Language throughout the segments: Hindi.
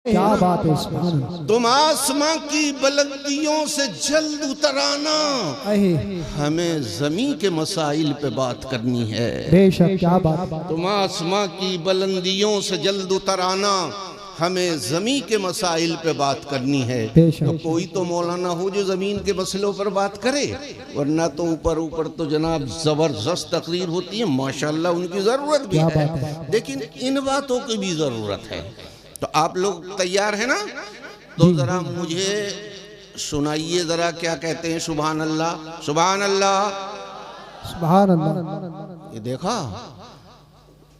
क्या बात है। सुभान अल्लाह। तुम आसमां की बुलंदियों से जल्द उतर आना, हमें जमीन के मसाइल पे बात करनी है। बेशक, क्या बात। तुम आसमां की बुलंदियों से जल्द उतर आना, हमें ज़मीन के मसाइल पे बात करनी है। तो कोई तो मौलाना हो जो ज़मीन के मसलों पर बात करे, वरना तो ऊपर ऊपर तो जनाब ज़बरदस्त तकरीर होती है, माशाल्लाह उनकी ज़रूरत भी है, लेकिन इन बातों की भी ज़रूरत है। तो आप लोग तैयार हैं ना? तो ज़रा मुझे सुनाइए ज़रा क्या कहते हैं। सुभान अल्लाह, सुभान अल्लाह, सुभान अल्लाह। ये देखा,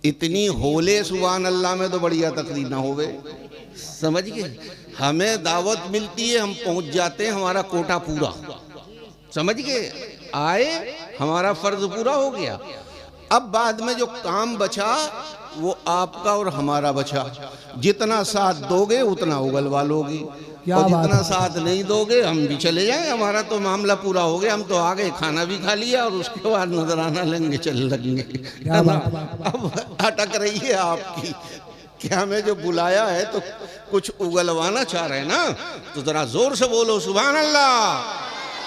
इतनी होले सुभान अल्लाह में तो बढ़िया तकरीर ना होवे, समझ गए। हमें दावत मिलती है, हम पहुंच जाते हैं, हमारा कोटा पूरा, समझ गए। आए, हमारा फर्ज पूरा हो गया। अब बाद में जो काम बचा वो आपका और हमारा बचा। जितना साथ दोगे उतना उगलवा लोगे, और जितना साथ नहीं दोगे हम भी चले जाएं, हमारा तो मामला पूरा हो गया। हम तो आ गए, खाना भी खा लिया और उसके बाद नजराना लेंगे, चल लगेंगे। अब अटक रही है आपकी कि हमें जो बुलाया है तो कुछ उगलवाना चाह रहे हैं ना, तो जरा जोर से बोलो सुभान अल्लाह,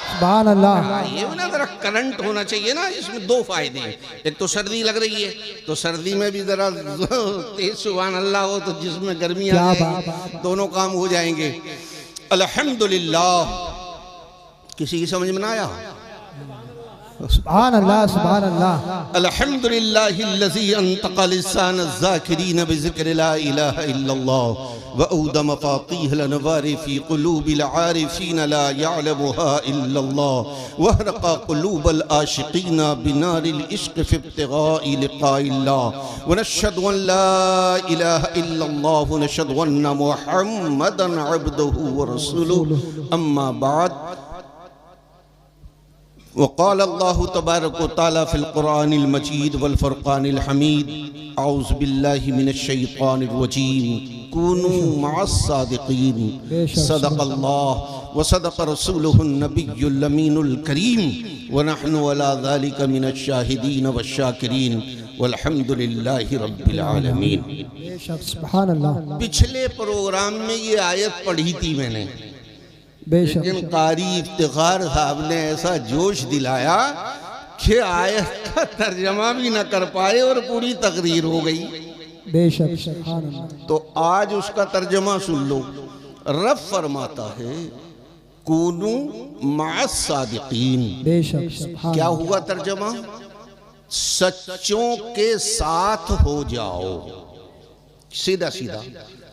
सुभान अल्लाह। ये ना जरा करंट होना चाहिए ना। इसमें दो फायदे हैं, एक तो सर्दी लग रही है, तो सर्दी में भी जरा तेज सुभान अल्लाह हो तो जिसमें गर्मी आ जाएगी, दोनों काम हो जाएंगे। अल्हम्दुलिल्लाह। किसी की समझ में ना आया? सुभान अल्लाह, सुभान अल्लाह। अल्हम्दुलिल्लाहिल्लज़ी अंतक़ा लिसान अज़्ज़ाकिरीन बिज़िक्रि ला इलाहा इल्लल्लाह व औदा मफ़ातीहल अनवार फ़ी क़ुलूबिल आरिफ़ीन ला यअलमुहा इल्लल्लाह व हरक़ा क़ुलूबल आशिक़ीन बिनारिल इश्क़ फ़ी इब्तिग़ाइ लिक़ाइल्लाह व नशहदु अन ला इलाहा इल्लल्लाह व नशहदु अन्न मुहम्मदन अब्दुहु व रसूलुहु। अम्मा बाद, वक़ाल अल्लाहु तबारक व तआला फ़िल क़ुरआनिल मजीद वल फ़ुरक़ानिल हमीद, औज़ु बिल्लाहि मिनश शैतानिर रजीम, कूनू मअस सादिक़ीन, सदक़ल्लाह व सदक़ रसूलुहुन नबियुल अमीनुल करीम व नहनु अला ज़ालिका मिनश शाहिदीन वश्शाकिरीन वल्हम्दुलिल्लाहि रब्बिल आलमीन। सुभान अल्लाह। पिछले प्रोग्राम में ये आयत पढ़ी थी मैंने, लेकिन कारी इफ्तिखार साहब ने ऐसा जोश दिलाया कि आयत का तर्जमा भी न कर पाए और पूरी तकरीर हो गई। बेशक, सुभान अल्लाह। तो आज उसका तर्जमा सुन लो। रब फरमाता है कूनू मअस सादिकीन। बेशक, सुभान। क्या हुआ तर्जमा? सच्चों के साथ हो जाओ, सीधा सीधा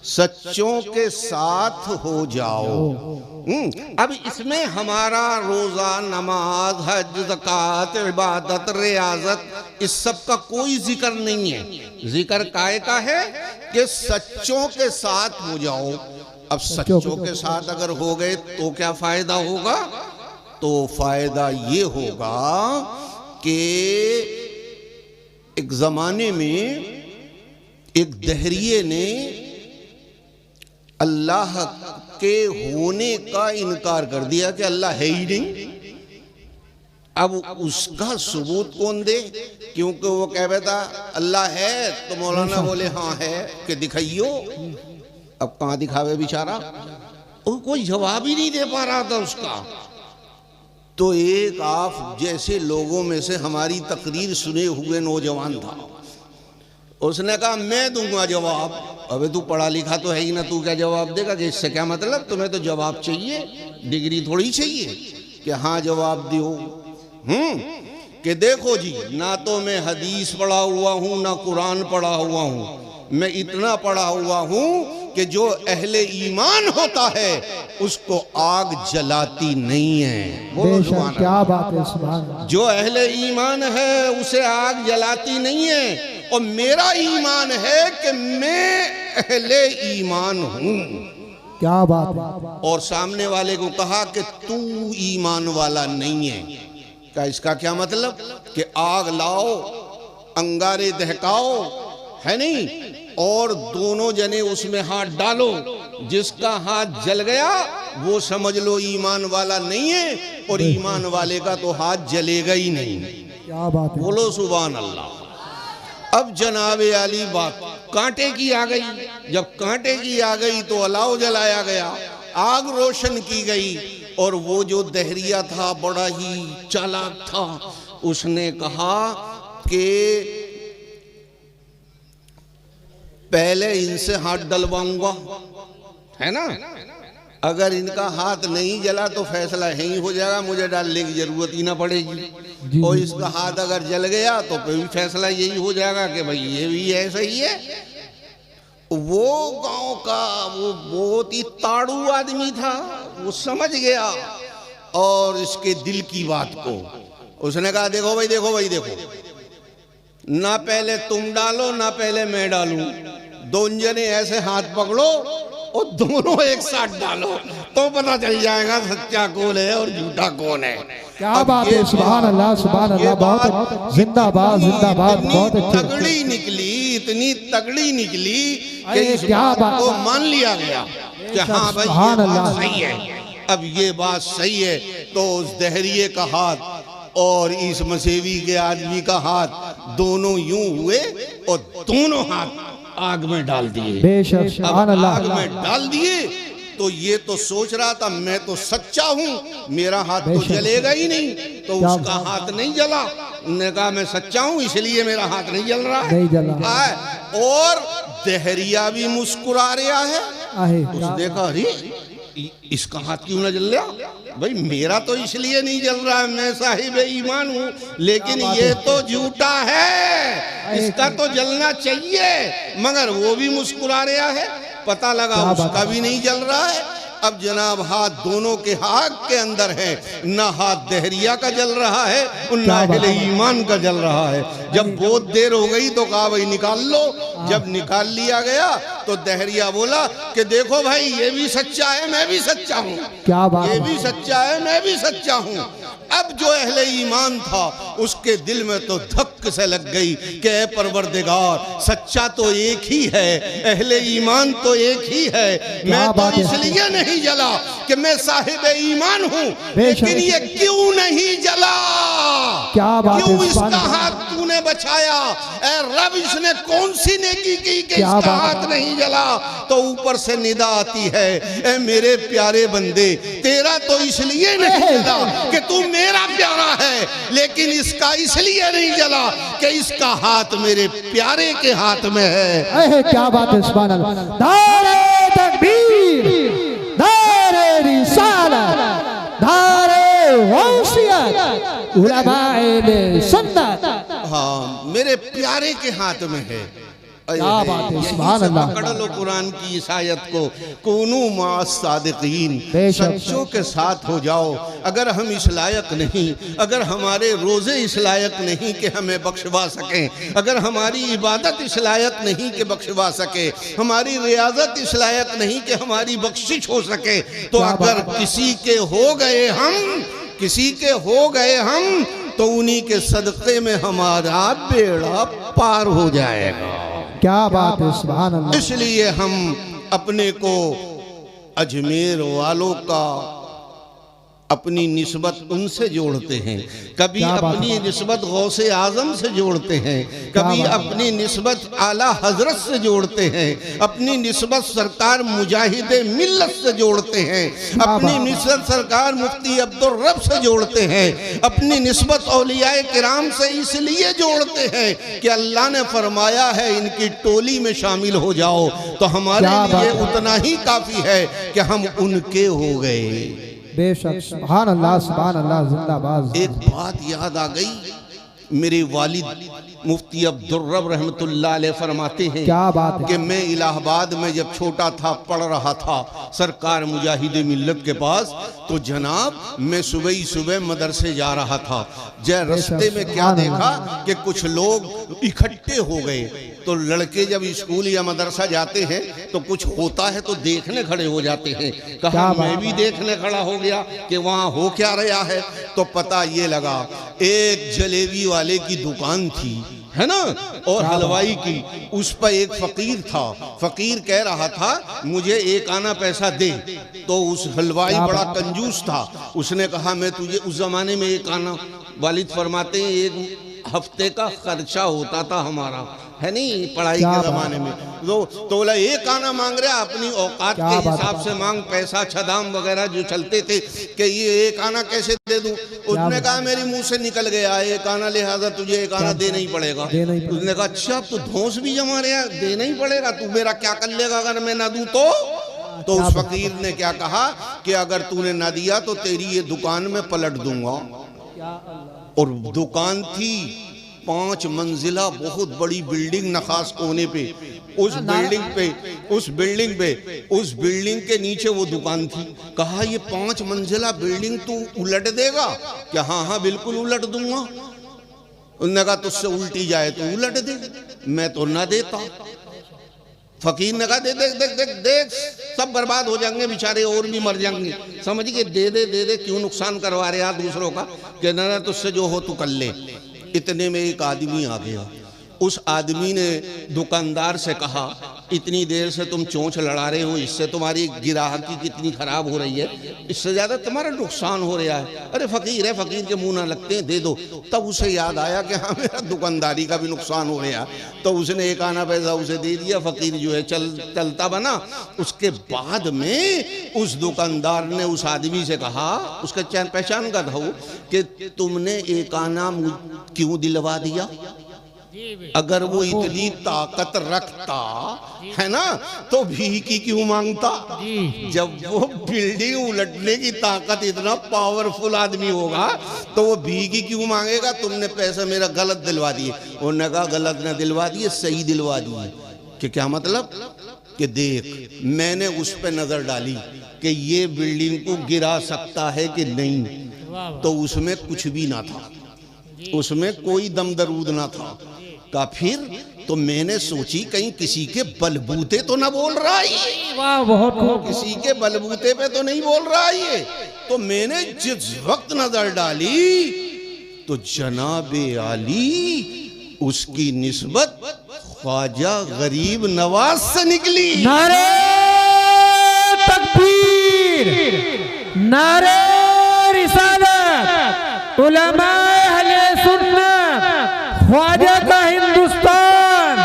सच्चों के साथ हो जाओ। अब इसमें हमारा रोजा, नमाज, हज, ज़कात, इबादत, रियाजत, इस सब का कोई जिक्र नहीं है। जिक्र काय का है कि सच्चों के साथ हो जाओ। अब सच्चों के साथ अगर हो गए तो क्या फायदा होगा? तो फायदा ये होगा कि एक जमाने में एक दहरिये ने अल्लाह के होने का इनकार कर दिया कि अल्लाह है ही नहीं। अब उसका सबूत कौन दे? क्योंकि वो कह बैठा अल्लाह है, तो मौलाना बोले हाँ है, कि दिखाइयो। अब कहाँ दिखावे बेचारा, वो कोई जवाब ही नहीं दे पा रहा था उसका। तो एक आप जैसे लोगों में से हमारी तकरीर सुने हुए नौजवान था, उसने कहा मैं दूंगा जवाब। अबे तू पढ़ा लिखा तो है ही ना, तू क्या जवाब देगा? कि इससे क्या मतलब, तुम्हें तो जवाब चाहिए, डिग्री थोड़ी चाहिए कि हाँ जवाब दो। कि देखो जी, ना तो मैं हदीस पढ़ा हुआ हूँ ना कुरान पढ़ा हुआ हूँ, मैं इतना पढ़ा हुआ हूँ कि जो अहले ईमान होता है उसको आग जलाती नहीं है। बोलो सुभान अल्लाह। क्या बात है, सुभान। जो अहले ईमान है उसे आग जलाती नहीं है, और मेरा ईमान है कि मैं अहले ईमान हूं। क्या बात है। और सामने वाले को कहा कि तू ईमान वाला नहीं है। क्या इसका क्या मतलब? कि आग लाओ, अंगारे दहकाओ, है नहीं, और दोनों जने उसमें हाथ डालो, जिसका हाथ जल गया वो समझ लो ईमान वाला नहीं है, और ईमान वाले का तो हाथ जलेगा ही नहीं। क्या बात है। बोलो सुभान अल्लाह। अब जनाबे आली बात कांटे की आ गई। जब कांटे की आ गई तो अलाव जलाया गया, आग रोशन की गई। और वो जो दहरिया था बड़ा ही चालाक था, उसने कहा कि पहले इनसे हाथ डलवाऊंगा, है ना, अगर इनका हाथ नहीं जला तो फैसला यही हो जाएगा, मुझे डालने की जरूरत ही ना पड़ेगी। और इसका हाथ अगर जल गया तो फिर भी फैसला यही हो जाएगा कि भाई ये भी ऐसा ही है। वो गांव का वो बहुत ही ताड़ू आदमी था, वो समझ गया और इसके दिल की बात को उसने कहा देखो भाई, देखो भाई, देखो, ना पहले तुम डालो ना पहले मैं डालूं, दोनों जने ऐसे हाथ पकड़ो और दोनों एक साथ डालो तो पता चल जाएगा सच्चा कौन है और झूठा कौन है। क्या बात है, सुभान अल्लाह, सुभान अल्लाह, बहुत जिंदाबाद, जिंदाबाद, बहुत तगड़ी निकली, इतनी तगड़ी निकली कि इस क्या बात को मान लिया गया कि हाँ भाई ये बात सही है। अब ये बात सही है तो उस दहरिये का हाथ और इस मसेवी के आदमी का हाथ दोनों यूं हुए और दोनों हाथ आग में डाल दिए। बेशक, सुभान अल्लाह, आग में डाल दिए तो ये तो सोच रहा था मैं तो सच्चा हूं, मेरा हाथ तो जलेगा ही नहीं, तो उसका हाथ नहीं जला। उसने कहा मैं सच्चा हूं इसलिए मेरा हाथ नहीं जल रहा है, नहीं जला। और दहरिया भी मुस्कुरा रहा है। उसने देखा अरे इसका हाथ क्यों ना जल रहा, भाई मेरा तो इसलिए नहीं जल रहा है, मैं साहिब ईमान हूं, लेकिन ये तो झूठा है, इसका तो जलना चाहिए। मगर वो भी मुस्कुरा रहा है, पता लगा उसका भी नहीं जल रहा है। अब जनाब हाथ दोनों के हाथ के अंदर है, ना हाथ दहरिया का जल रहा है और ना अहले ईमान का जल रहा है। जब बहुत देर हो गई तो कहा भाई निकाल लो। जब निकाल लिया गया तो दहरिया बोला कि देखो भाई ये भी सच्चा है, मैं भी सच्चा हूँ, क्या बात, ये भी सच्चा है, मैं भी सच्चा हूँ। अब जो अहले ईमान था उसके दिल में तो धक्क से लग गई कि ऐ परवरदिगार, सच्चा तो एक ही है, अहले ईमान तो एक ही है, मैं तो इसलिए नहीं जला कि मैं साहिब ईमान हूँ, लेकिन ये क्यों नहीं जला, क्या बात, क्यों इसका हाथ तूने बचाया, ऐ रब इसने कौन सी नेकी की कि इसका हाथ नहीं जला। तो ऊपर से निदा आती है, ऐ मेरे प्यारे बंदे, तेरा तो इसलिए नहीं जला कि तू मेरा प्यारा है, लेकिन इसका इसलिए नहीं जला कि इसका हाथ मेरे प्यारे के हाथ में है। क्या बात है, सुभान अल्लाह, नारे तकबीर, नारे रिसालत, नारे गौसियत, उलमाए सुन्नत, हाँ मेरे प्यारे के हाथ में है। क्या बात है, सुभान अल्लाह। पकड़ लो कुरान की इस आयत को, कुनू मास सादिकीन, सच्चों के साथ हो जाओ। अगर हम इस लायक नहीं, अगर हमारे रोजे इस लायक नहीं कि हमें बख्शवा सकें, अगर हमारी इबादत इस लायक नहीं कि बख्शवा सके, हमारी रियाजत इस लायक नहीं कि हमारी बख्शिश हो सके, तो अगर किसी के हो गए हम, किसी के हो गए हम, तो उन्हीं के सदक़े में हमारा बेड़ा पार हो जाएगा। क्या बात है, सुभान अल्लाह। इसलिए हम अपने को अजमेर वालों का अपनी निस्बत उनसे जोड़ते हैं, कभी अपनी निस्बत गौसे आजम से जोड़ते हैं, कभी अपनी निस्बत आला हजरत से जोड़ते हैं, अपनी निस्बत सरकार मुजाहिद मिल्लत से जोड़ते हैं, अपनी निस्बत सरकार मुफ्ती अब्दुल रब से जोड़ते हैं, अपनी निस्बत औलियाए किराम से इसलिए जोड़ते हैं कि अल्लाह ने फरमाया है इनकी टोली में शामिल हो जाओ, तो हमारे लिए उतना ही काफी है कि हम उनके हो गए। बेशक, सुभान अल्लाह, सुभान अल्लाह, जिंदाबाद। एक बात याद आ गई, मेरे वालिद मुफ्ती अब्दुल रब रहमतुल्लाह अलैह फरमाते हैं, क्या बात है, कि मैं इलाहाबाद में जब छोटा था पढ़ रहा था सरकार मुजाहिद मिल्लत के पास, तो जनाब मैं सुबह ही सुबह मदरसे जा रहा था, जय रास्ते में क्या देखा कि कुछ लोग इकट्ठे हो गए। तो लड़के जब स्कूल या मदरसा जाते हैं तो कुछ होता है तो देखने खड़े हो जाते हैं। कहा मैं भी देखने खड़ा हो गया कि वहाँ हो क्या रहा है। तो पता ये लगा एक जलेबी वाले की दुकान थी, है ना, और हलवाई की, उस पर एक फकीर था। फकीर कह रहा था मुझे एक आना पैसा दे, तो उस हलवाई बड़ा कंजूस था, उसने कहा मैं तुझे, उस जमाने में एक आना वालिद फरमाते हैं एक हफ्ते का खर्चा होता था हमारा, है नहीं पढ़ाई क्या के बात। जमाने में। तो बोला एक आना मांग रहा, अपनी औकात क्या के बात हिसाब है। से मांग, पैसा छदाम वगैरह जो चलते थे कि ये एक आना कैसे दे दूं। उसने बात। कहा मेरे मुंह से निकल गया एक आना, लिहाजा तुझे एक आना देना ही पड़ेगा। देना ही पड़ेगा। उसने कहा अच्छा तू धौंस भी जमा रहा, देना ही पड़ेगा, तू मेरा क्या कर लेगा अगर मैं ना दूं तो क्या उस बात। फकीर ने क्या कहा कि अगर तूने ना दिया तो तेरी ये दुकान में पलट दूंगा। और दुकान थी 5 मंजिला बहुत बड़ी बिल्डिंग नखास कोने पे, उस बिल्डिंग के नीचे वो दुकान थी। कहा ये 5 मंजिला बिल्डिंग तू उलट देगा क्या? हाँ बिल्कुल उलट दूंगा। उन्होंने कहा तुझसे उल्टी जाए तो उलट दे, मैं तो ना देता। फकीर ने कहा देख देख देख देख देख सब बर्बाद हो जाएंगे बेचारे और भी मर जाएंगे, समझ के दे दे क्यों नुकसान करवा रहे यार दूसरों का, कि ना तुझसे जो हो तू कर ले। इतने में एक आदमी आ गया। उस आदमी ने दुकानदार से कहा इतनी देर से तुम चोंच लड़ा रहे हो, इससे तुम्हारी गिराहकी कितनी खराब हो रही है, इससे ज्यादा तुम्हारा नुकसान हो रहा है। अरे फकीर है, फकीर के मुंह ना लगते हैं, दे दो। तब उसे याद आया कि हाँ मेरा दुकानदारी का भी नुकसान हो रहा है, तो उसने एक आना पैसा उसे दे दिया। फकीर जो है चलता बना। उसके बाद में उस दुकानदार ने उस आदमी से कहा, उसका पहचान का था वो, कि तुमने एक आना क्यों दिलवा दिया? अगर वो इतनी ताकत रखता है ना तो भीख क्यों मांगता? जब वो बिल्डिंग उलटने की ताकत, इतना पावरफुल आदमी होगा तो वो भीख क्यों मांगेगा? तुमने पैसे मेरा गलत दिलवा दिए। उन्होंने कहा गलत ना दिलवा दिए, सही दिलवा दिए। कि क्या मतलब? कि देख मैंने उस पर नजर डाली कि ये बिल्डिंग को गिरा सकता है कि नहीं, तो उसमें कुछ भी ना था, उसमें कोई दम दरूद ना था। का फिर तो मैंने सोची कहीं किसी के बलबूते तो ना बोल रहा है, वाह बहुत खूब। किसी के बलबूते पे तो नहीं बोल रहा है ये। तो मैंने जिस वक्त नजर डाली तो जनाबे आली उसकी निस्बत ख्वाजा गरीब नवाज से निकली। नारे तकबीर, नारे रिसालत, उलमाए अहले सुन्नत, ख्वाजा का हिंदुस्तान।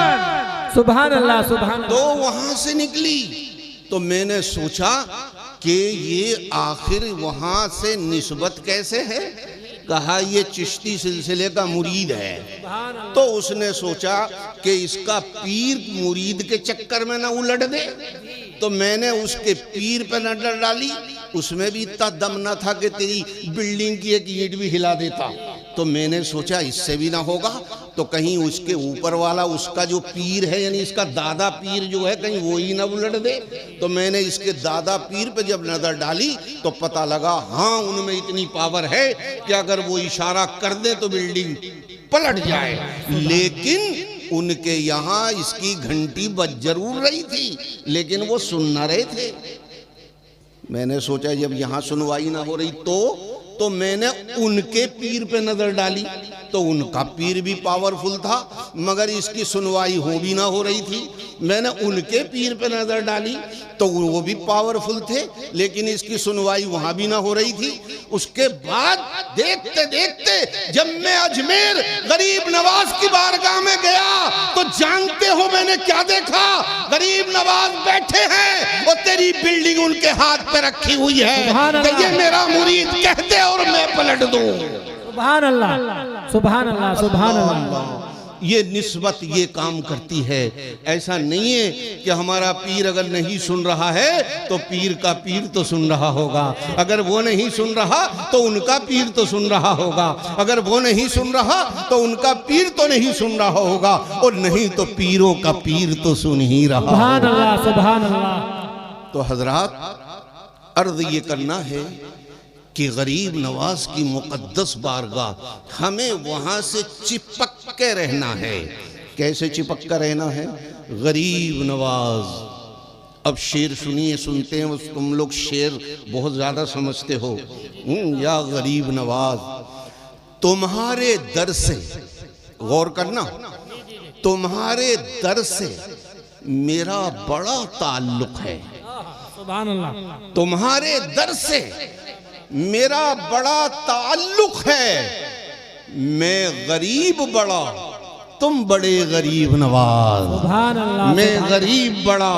सुभान अल्लाह सुभान अल्लाह। तो वहां से निकली। तो मैंने सोचा कि ये आखिर वहां से निस्बत कैसे है? कहा ये चिश्ती सिलसिले का मुरीद है। तो उसने सोचा कि इसका पीर मुरीद के चक्कर में ना उलट दे। तो मैंने उसके पीर पे नजर डाली, उसमें भी इतना दम न था कि तेरी बिल्डिंग की एक ईंट भी हिला देता। तो मैंने सोचा इससे भी ना होगा तो कहीं उसके ऊपर वाला उसका जो पीर है, यानी इसका दादा पीर जो है, कहीं वो ही ना उलट दे। तो मैंने इसके दादा पीर पे जब नजर डाली तो पता लगा हाँ उनमें इतनी पावर है कि अगर वो इशारा कर दे तो बिल्डिंग पलट जाए। लेकिन उनके यहाँ इसकी घंटी बज जरूर रही थी, लेकिन वो सुन ना रहे थे। मैंने सोचा जब यहाँ सुनवाई ना हो रही तो मैंने उनके पीर पे नजर डाली तो उनका पीर भी पावरफुल था, मगर इसकी सुनवाई हो भी ना हो रही थी। मैंने उनके पीर पे नजर डाली तो वो भी पावरफुल थे, लेकिन इसकी सुनवाई वहां भी ना हो रही थी। उसके बाद देखते देखते जब मैं अजमेर गरीब नवाज की बारगाह में गया तो जानते हो मैंने क्या देखा? गरीब नवाज बैठे हैं और तेरी बिल्डिंग उनके हाथ पे रखी हुई है कि ये मेरा मुरीद कहते और मैं पलट दूं। सुभान अल्लाह सुभान अल्लाह सुभान अल्लाह। ये निस्बत ये काम करती है। ऐसा नहीं है कि हमारा पीर अगर नहीं सुन रहा है तो पीर का पीर तो सुन रहा होगा, अगर वो नहीं सुन रहा तो उनका पीर तो सुन रहा होगा, अगर वो नहीं सुन रहा तो उनका पीर तो नहीं सुन रहा होगा, और नहीं तो पीरों का पीर तो सुन ही रहा होगा। सुभान अल्लाह सुभान अल्लाह। तो हजरात अर्ज ये करना है कि गरीब नवाज की मुकद्दस बारगाह हमें वहां से चिपक के रहना है। कैसे चिपक कर रहना है? गरीब नवाज। अब शेर सुनिए, सुनते हैं तुम लोग शेर बहुत ज्यादा समझते हो। या गरीब नवाज तुम्हारे दर से, गौर करना, तुम्हारे दर से मेरा बड़ा ताल्लुक है। सुभान अल्लाह। तुम्हारे दर से मेरा बड़ा ताल्लुक है। मैं गरीब बड़ा तुम बड़े गरीब नवाज, सुभान अल्लाह, मैं गरीब बड़ा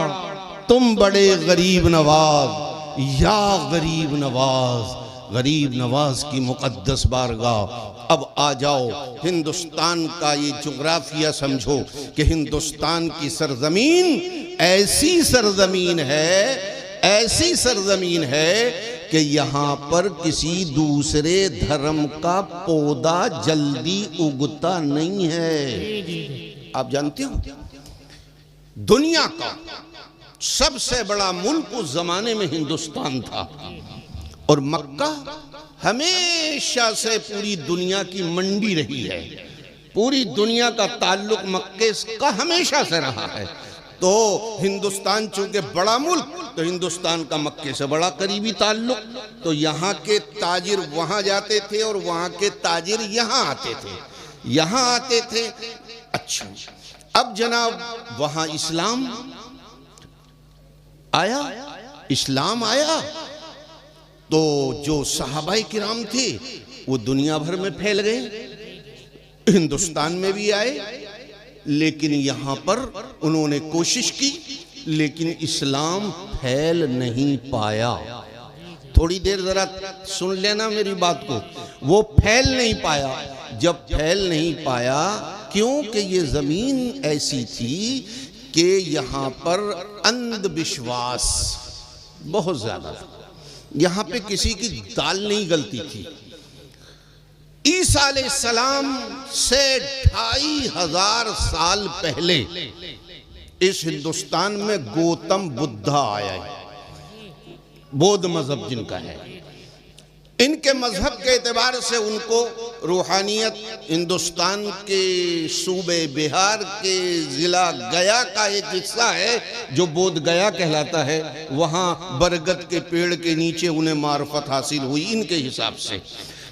तुम बड़े गरीब नवाज, या गरीब नवाज, गरीब नवाज की मुक़द्दस बारगाह। अब आ जाओ, हिंदुस्तान का ये जुग्राफिया समझो कि हिंदुस्तान की सरजमीन ऐसी सरजमीन है, ऐसी सरजमीन है कि यहाँ पर किसी दूसरे धर्म का पौधा जल्दी उगता नहीं है। आप जानते हो दुनिया का सबसे बड़ा मुल्क उस जमाने में हिंदुस्तान था, और मक्का हमेशा से पूरी दुनिया की मंडी रही है। पूरी दुनिया का ताल्लुक मक्के का हमेशा से रहा है। तो हिंदुस्तान चूंकि बड़ा मुल्क, तो हिंदुस्तान का मक्के से बड़ा करीबी ताल्लुक। तो यहाँ के ताजिर वहाँ जाते थे और वहाँ के ताजिर यहाँ आते थे, यहाँ आते थे। अच्छा, अब जनाब वहाँ इस्लाम आया, इस्लाम आया तो जो सहाबाए किराम थे वो दुनिया भर में फैल गए, हिंदुस्तान में भी आए, लेकिन यहाँ पर उन्होंने कोशिश की, लेकिन इस्लाम फैल नहीं पाया। थोड़ी देर जरा सुन लेना मेरी बात को, वो फैल नहीं पाया। जब फैल नहीं पाया, क्योंकि ये जमीन ऐसी थी कि यहाँ पर अंधविश्वास बहुत ज्यादा था, यहाँ पे किसी की दाल नहीं गलती थी। ईसा अलैहिस्सलाम से 2500 साल पहले इस हिंदुस्तान में गौतम बुद्धा आया है, बौद्ध मजहब जिनका है। इनके मजहब के एतबार से उनको रूहानियत, हिंदुस्तान के सूबे बिहार के ज़िला गया का एक हिस्सा है जो बोध गया कहलाता है, वहाँ बरगद के पेड़ के नीचे उन्हें मार्फत हासिल हुई इनके हिसाब से।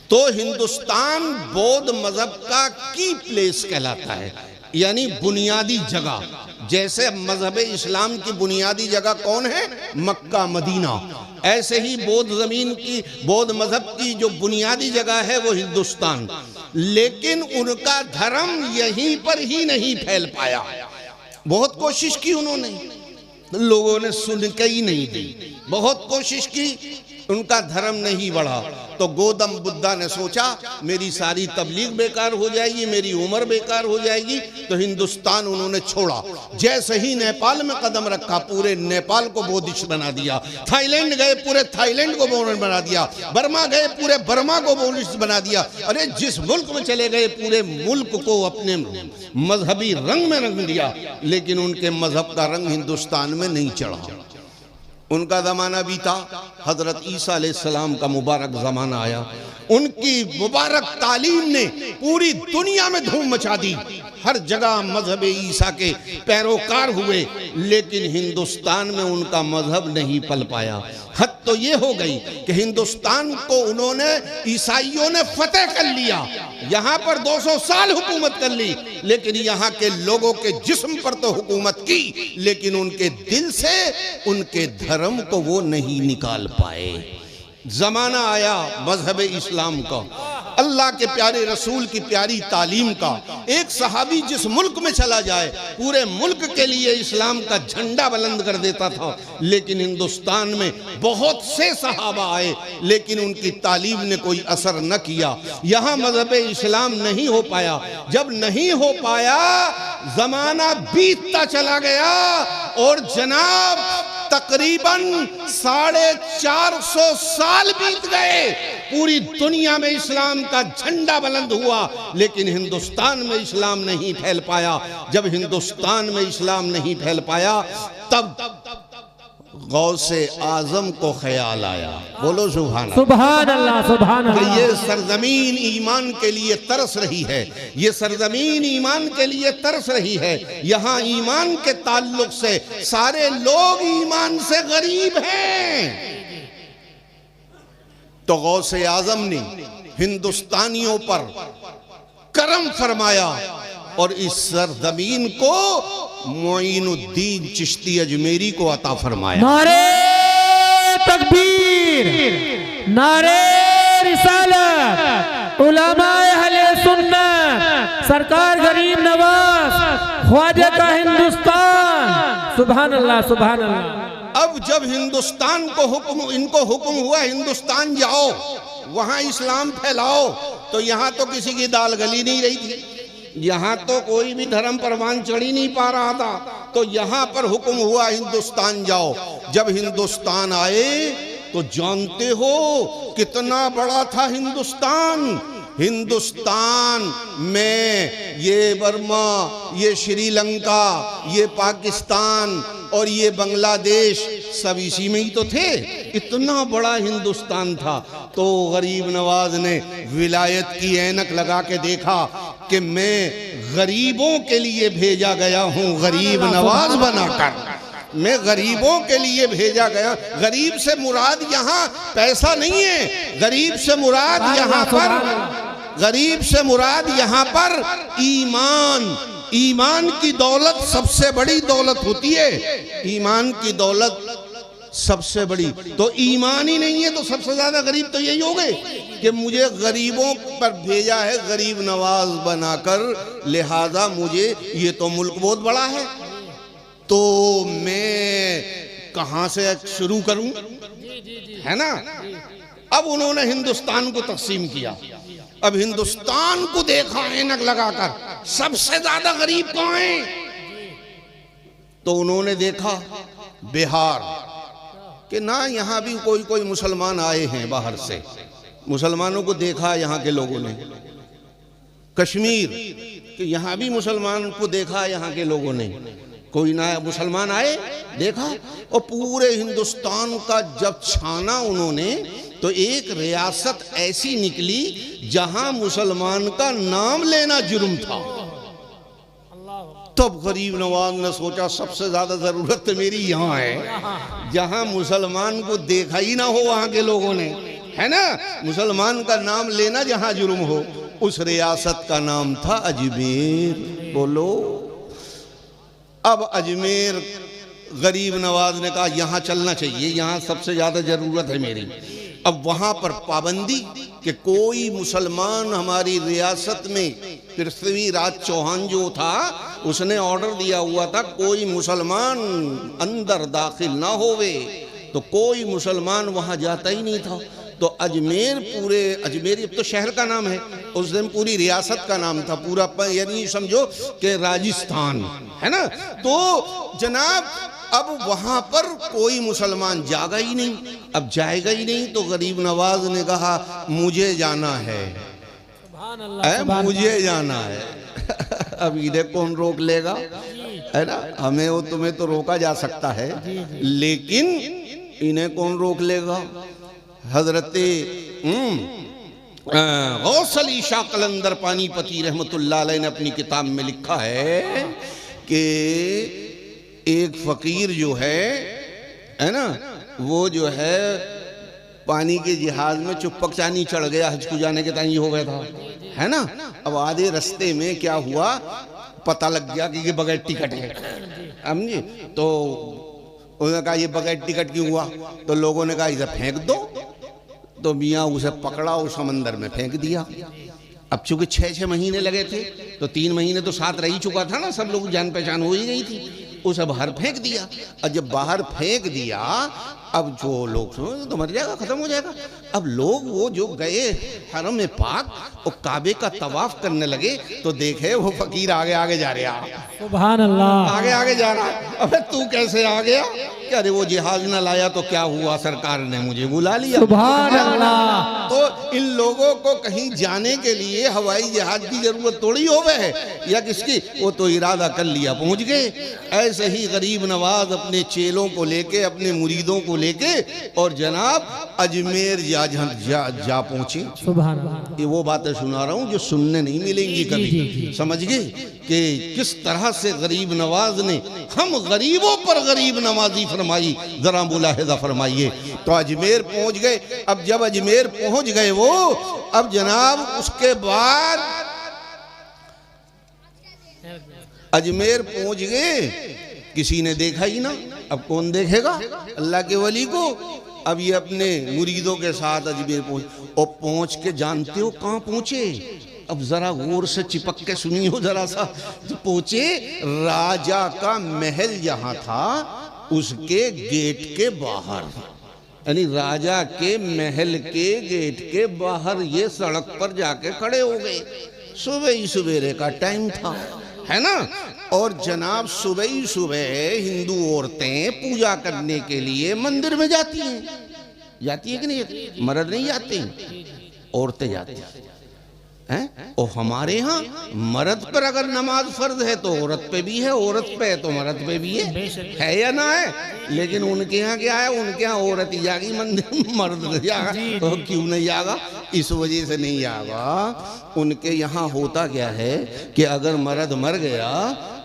तो हिंदुस्तान बौद्ध मजहब का की प्लेस कहलाता है, यानी बुनियादी जगह। जैसे मजहब इस्लाम की बुनियादी जगह कौन है? Mecca Medina. ऐसे ही बौद्ध जमीन की, बौद्ध मजहब की जो बुनियादी जगह है वो हिंदुस्तान। लेकिन उनका धर्म यहीं पर ही नहीं फैल पाया। बहुत कोशिश की उन्होंने, लोगों ने सुन के ही नहीं दी। बहुत कोशिश की, उनका धर्म नहीं बढ़ा। तो गौतम बुद्धा ने सोचा मेरी सारी तबलीग बेकार हो जाएगी, मेरी उम्र बेकार हो जाएगी, तो हिंदुस्तान उन्होंने छोड़ा। जैसे ही नेपाल में कदम रखा, पूरे नेपाल को बौद्धिस्ट बना दिया। थाईलैंड गए, पूरे थाईलैंड को बौद्धिस्ट बना दिया। बर्मा गए, पूरे बर्मा को बौद्धिस्ट बना दिया। अरे जिस मुल्क में चले गए, पूरे मुल्क को अपने मजहबी रंग में रंग दिया। लेकिन उनके मजहब का रंग हिंदुस्तान में नहीं चढ़ा। उनका ज़माना भी था, हज़रत ईसा अलैहिस्सलाम का मुबारक ज़माना आया। उनकी मुबारक तालीम ने पूरी दुनिया में धूम मचा दी। हर जगह मजहब ईसा के पैरोकार हुए, लेकिन हिंदुस्तान में उनका मजहब नहीं पल पाया। हद तो ये हो गई कि हिंदुस्तान को उन्होंने, ईसाइयों ने फतेह कर लिया। यहाँ पर 200 साल हुकूमत कर ली, लेकिन यहाँ के लोगों के जिस्म पर तो हुकूमत की, लेकिन उनके दिल से उनके धर्म को वो नहीं निकाल पाए। जमाना आया मजहब इस्लाम का, अल्लाह के प्यारे रसूल की प्यारी तालीम का। एक सहाबी जिस मुल्क में चला जाए, पूरे मुल्क के लिए इस्लाम का झंडा बुलंद कर देता था। लेकिन हिंदुस्तान में बहुत से सहाबा आए, लेकिन उनकी तालीम ने कोई असर न किया। यहाँ मजहब इस्लाम नहीं हो पाया। जब नहीं हो पाया, जमाना बीतता चला गया और जनाब तकरीबन 450 साल बीत गए। पूरी दुनिया में इस्लाम का झंडा बुलंद हुआ, लेकिन हिंदुस्तान में इस्लाम नहीं फैल पाया। जब हिंदुस्तान में इस्लाम नहीं फैल पाया, तब गौसे आजम को ख्याल आया। बोलो सुभान अल्लाह, सुभान अल्लाह। ये सरजमीन ईमान के लिए तरस रही है, ये सरजमीन ईमान के लिए तरस रही है। यहाँ ईमान के ताल्लुक से सारे लोग ईमान से गरीब हैं। तो गौसे आजम ने हिंदुस्तानियों पर करम फरमाया और इस सरजमीन को मोइनुद्दीन चिश्ती अजमेरी को अता फरमाया। नारे तकबीर, नारे रिसालत, उलमाए अहले सुन्नत, सरकार गरीब नवाज ख्वाजा का हिंदुस्तान। सुभान अल्लाह सुभान अल्लाह। अब जब हिंदुस्तान को हुक्म, इनको हुक्म हुआ हिंदुस्तान जाओ, वहां इस्लाम फैलाओ, तो यहां तो किसी की दाल गली नहीं रही थी, यहाँ तो कोई भी धर्म परवान चढ़ ही नहीं पा रहा था। तो यहाँ पर हुक्म हुआ हिंदुस्तान जाओ। जब हिंदुस्तान आए तो जानते हो कितना बड़ा था हिंदुस्तान। हिंदुस्तान में ये बर्मा, ये श्रीलंका, ये पाकिस्तान और ये बांग्लादेश सब इसी में ही तो थे। इतना बड़ा हिंदुस्तान था। तो गरीब नवाज ने विलायत की ऐनक लगा के देखा कि मैं गरीबों के लिए भेजा गया हूं, गरीब नवाज बनाकर मैं गरीबों के लिए भेजा गया। गरीब से मुराद यहाँ पैसा नहीं है, गरीब से मुराद यहाँ पर, गरीब से मुराद यहाँ पर ईमान। ईमान की दौलत सबसे बड़ी दौलत होती है, ईमान की दौलत सबसे बड़ी। तो ईमान ही नहीं है तो सबसे ज्यादा गरीब तो यही हो गए कि मुझे गरीबों पर भेजा है गरीब नवाज बनाकर, लिहाजा मुझे, ये तो मुल्क बहुत बड़ा है, तो मैं कहां से शुरू करूं, है ना। अब उन्होंने हिंदुस्तान को तकसीम किया। अब हिंदुस्तान को देखा ऐनक लगाकर, सबसे ज्यादा गरीब कौन है, तो उन्होंने देखा बिहार कि ना यहाँ भी कोई कोई मुसलमान आए हैं बाहर से, मुसलमानों को देखा यहाँ के लोगों ने। कश्मीर कि यहाँ भी मुसलमान को देखा यहाँ के लोगों ने, कोई ना मुसलमान आए देखा। और पूरे हिंदुस्तान का जब छाना उन्होंने तो एक रियासत ऐसी निकली जहां मुसलमान का नाम लेना जुर्म था। तब गरीब नवाज ने सोचा सबसे ज्यादा जरूरत तो मेरी यहाँ है, जहां मुसलमान को देखा ही ना हो वहां के लोगों ने, है ना, मुसलमान का नाम लेना जहां जुर्म हो। उस रियासत का नाम था अजमेर। बोलो, अब अजमेर गरीब नवाज ने कहा यहाँ चलना चाहिए, यहाँ सबसे ज्यादा जरूरत है मेरी। अब वहां पर पाबंदी कि कोई मुसलमान हमारी रियासत में, पृथ्वीराज चौहान जो था उसने ऑर्डर दिया हुआ था कोई मुसलमान अंदर दाखिल ना होवे, तो कोई मुसलमान वहां जाता ही नहीं था। तो अजमेर, पूरे अजमेर अब तो शहर का नाम है, उस दिन पूरी रियासत का नाम था, पूरा यानी समझो कि राजस्थान, है ना। तो जनाब अब वहां पर कोई मुसलमान जागा ही नहीं, अब जाएगा ही नहीं। तो गरीब नवाज ने कहा मुझे जाना है, मुझे जाना है। अब इन्हें कौन रोक लेगा, है ना। हमें वो तुम्हें तो रोका जा सकता है, लेकिन इन्हें कौन रोक लेगा। हजरते गौस अली शाह कलंदर पानीपती रहमतुल्लाह अलैह ने अपनी किताब में लिखा है कि एक फकीर जो है ना, वो जो है पानी के जहाज में चुपक चानी चढ़ गया, हज को जाने के टाइम ये हो गया था, है ना। अब आधे रास्ते में क्या हुआ, पता लग गया कि ये बगैर टिकट है, समझे। तो उन्होंने कहा ये बगैर टिकट क्यों हुआ, तो लोगों ने कहा इसे फेंक दो। तो मियाँ उसे पकड़ा और समंदर में फेंक दिया। अब चूंकि 6-6 महीने लगे थे तो 3 महीने तो साथ रह ही चुका था ना, सब लोग जान पहचान हो ही गई थी। उसे बाहर फेंक दिया, और जब बाहर फेंक दिया अब जो लोग तो मर जाएगा, खत्म हो जाएगा। अब लोग वो जो गए हरम में पाक और काबे का तवाफ करने लगे तो देखे वो फकीर आगे आगे जा रहा, सुभान अल्लाह, आगे आगे जा रहा। अबे तू कैसे आ गया, क्या अरे वो जहाज ना लाया तो क्या हुआ, सरकार ने मुझे बुला लिया, सुभान अल्लाह। तो इन लोगों को कहीं जाने के लिए हवाई जहाज की जरूरत थोड़ी हो है या किसकी, वो तो इरादा कर लिया पहुंच गए। ऐसे ही गरीब नवाज अपने चेलों को लेके, अपने मुरीदों को लेके और जनाब अजमेर जा पहुंचे। सुभान अल्लाह। ये वो बातें सुना रहा हूं जो सुनने नहीं मिलेंगी कभी, समझ गए कि किस तरह से गरीब नवाज ने हम गरीबों पर गरीब नवाजी फरमाई, जरा मुलाहिजा फरमाइए। तो अजमेर पहुंच गए। अब जब अजमेर पहुंच गए वो, अब जनाब उसके बाद अजमेर पहुंच गए, किसी ने देखा ही ना। अब कौन देखेगा अल्लाह के वली को। अब ये अपने मुरीदों के साथ अजमेर पहुंच, और पहुंच के जानते हो कहाँ पहुंचे? अब जरा गौर से चिपक के सुनियो जरा सा। तो पहुंचे राजा का महल जहां था उसके गेट के बाहर, यानी राजा के महल के गेट के बाहर ये सड़क पर जाके खड़े हो गए। सुबह ही सवेरे का टाइम था, है ना। और जनाब सुबह ही सुबह हिंदू औरतें पूजा करने के लिए मंदिर में जाती हैं कि नहीं? मर्द नहीं जाते, औरतें जाती हैं। और हमारे यहाँ मर्द पर अगर नमाज फर्ज है तो औरत पे भी है, औरत पे है तो मर्द पे भी है या ना है? लेकिन उनके यहाँ क्या है, उनके यहाँ औरत ही जागी मंदिर में, मर्द नहीं जागा। तो क्यों नहीं जागा? इस वजह से नहीं जागा। उनके यहाँ होता क्या है कि अगर मर्द मर गया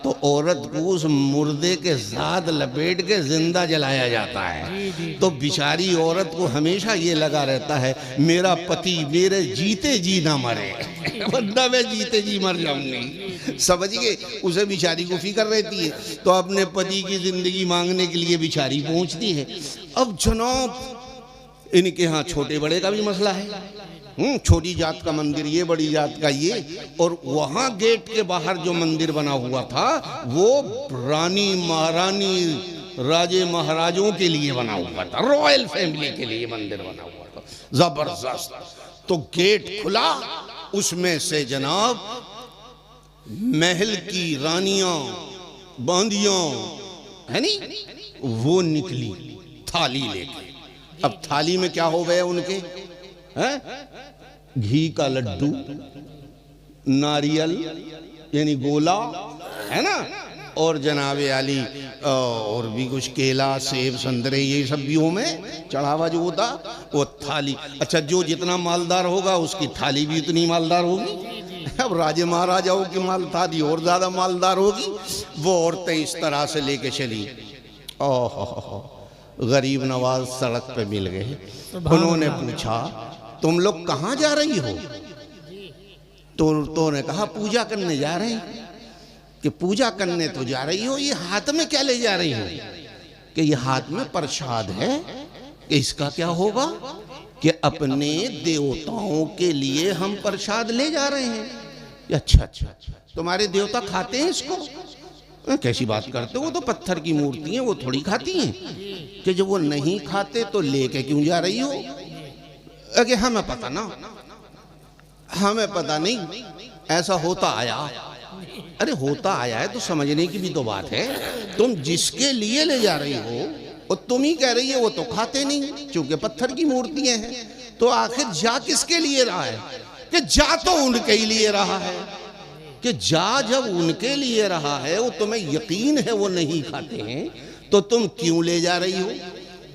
तो औरत को उस मुर्दे के साथ लपेट के जिंदा जलाया जाता है। तो बेचारी औरत को हमेशा ये लगा रहता है मेरा पति मेरे जीते जी ना मरे, वरना मैं जीते जी मर जाऊंगी। समझिए, उसे बेचारी को फिक्र रहती है। तो अपने पति की जिंदगी मांगने के लिए बेचारी पहुंचती है। अब जनाब इनके यहाँ छोटे बड़े का भी मसला है। छोटी जात का मंदिर ये, बड़ी जात का ये। और वहां गेट के बाहर जो मंदिर बना हुआ था वो रानी महारानी राजे महाराजों के लिए बना हुआ था, रॉयल फैमिली के लिए मंदिर बना हुआ था, जबरदस्त। तो गेट खुला, उसमें से जनाब महल की रानियां बांदियां है नी, वो निकली थाली लेके। अब थाली में क्या हो गए उनके? घी का लड्डू, नारियल यानी गोला, है ना, और जनाबे आली और भी कुछ केला सेब संतरे ये सब भी में चढ़ावा जो होता वो थाली। अच्छा, जो जितना मालदार होगा उसकी थाली भी उतनी मालदार होगी। अब राजे महाराजाओं की माल थाली और ज्यादा मालदार होगी। वो औरतें इस तरह से लेके चली। ओह, गरीब नवाज सड़क पे मिल गए। उन्होंने पूछा तुम लोग कहाँ जा रही हो? तो ने कहा पूजा करने जा रहे हैं। कि पूजा करने तो जा रही हो, ये हाथ में क्या ले जा रही हो? कि ये हाथ में प्रसाद है। कि इसका क्या होगा? कि अपने देवताओं के लिए हम प्रसाद ले जा रहे हैं। अच्छा, तुम्हारे देवता खाते हैं इसको? कैसी बात करते हो, वो तो पत्थर की मूर्ति है, वो थोड़ी खाती हैं। कि जब वो नहीं खाते तो लेके क्यों जा रही हो? कि हमें पता ना, हमें पता नहीं, ऐसा होता आया। अरे होता आया है तो समझने की भी तो बात है। तुम जिसके लिए ले जा रही हो और तुम ही कह रही है वो तो खाते नहीं, क्योंकि पत्थर की मूर्तियां हैं। तो आखिर जा किसके लिए रहा है? कि जा तो उनके ही लिए रहा है। कि जा जब उनके लिए रहा है, वो तुम्हें यकीन है वो नहीं खाते हैं, तो तुम क्यों ले जा रही हो?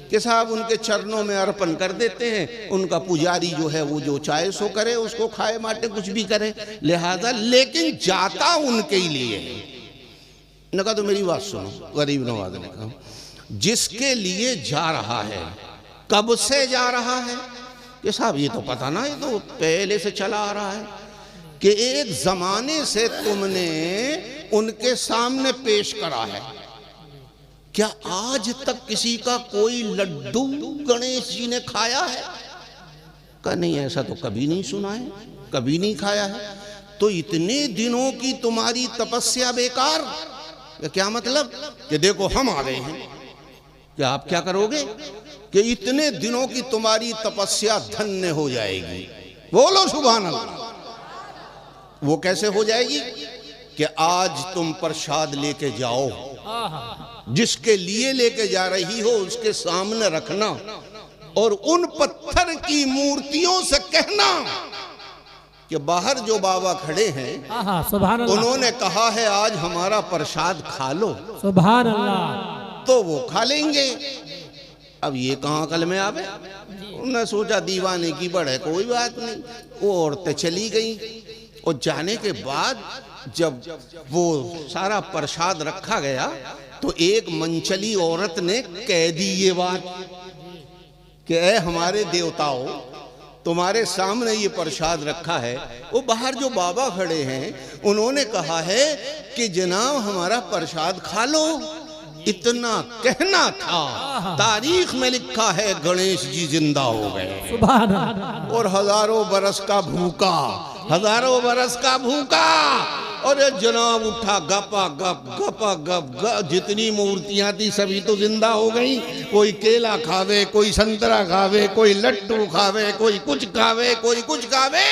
कि साहब उनके चरणों में अर्पण कर देते हैं, उनका पुजारी जो है वो जो चाहे सो करे, उसको खाए माटे कुछ भी करे, लिहाजा लेकिन जाता उनके ही लिए है। ने कहा तो मेरी बात सुनो, गरीब नवाज ने कहा जिसके लिए जा रहा है कब से जा रहा है? कि साहब ये तो पता ना, ये तो पहले से चला आ रहा है। कि एक जमाने से तुमने उनके सामने पेश करा है। क्या आज तक किसी का कोई लड्डू गणेश जी ने खाया है? का नहीं, ऐसा तो कभी नहीं सुना है, कभी नहीं खाया है। तो इतने दिनों की तुम्हारी तपस्या बेकार? क्या मतलब? कि देखो हम आ गए हैं, क्या आप क्या करोगे? कि इतने दिनों की तुम्हारी तपस्या धन्य हो जाएगी। बोलो सुभान अल्लाह। वो कैसे हो जाएगी? कि आज तुम प्रसाद लेके जाओ, जिसके लिए लेके जा रही हो उसके सामने रखना, और उन पत्थर की मूर्तियों से कहना कि बाहर जो बाबा खड़े हैं सुभान अल्लाह, उन्होंने कहा है आज हमारा प्रसाद खा लो। सुभान अल्लाह। तो वो खा लेंगे। अब ये कहाँ अकल में आवे? उन्होंने सोचा दीवाने की बढ़े, कोई बात नहीं। वो औरतें चली गई, और जाने के बाद जब वो सारा प्रसाद रखा गया तो एक मंचली औरत ने कह दी ये बात कि ऐ हमारे देवताओं, तुम्हारे सामने ये प्रसाद रखा है। वो बाहर जो बाबा खड़े हैं उन्होंने कहा है कि जनाब हमारा प्रसाद खा लो। इतना कहना था, तारीख में लिखा है गणेश जी जिंदा हो गए। सुभान अल्लाह। और हजारों बरस का भूखा, हजारों बरस का भूखा, और ये जनाब उठा गपा गप, जितनी मूर्तियां थी सभी तो जिंदा हो गई। कोई केला खावे, कोई संतरा खावे, कोई लड्डू खावे, कोई कुछ खावे, कोई कुछ खावे,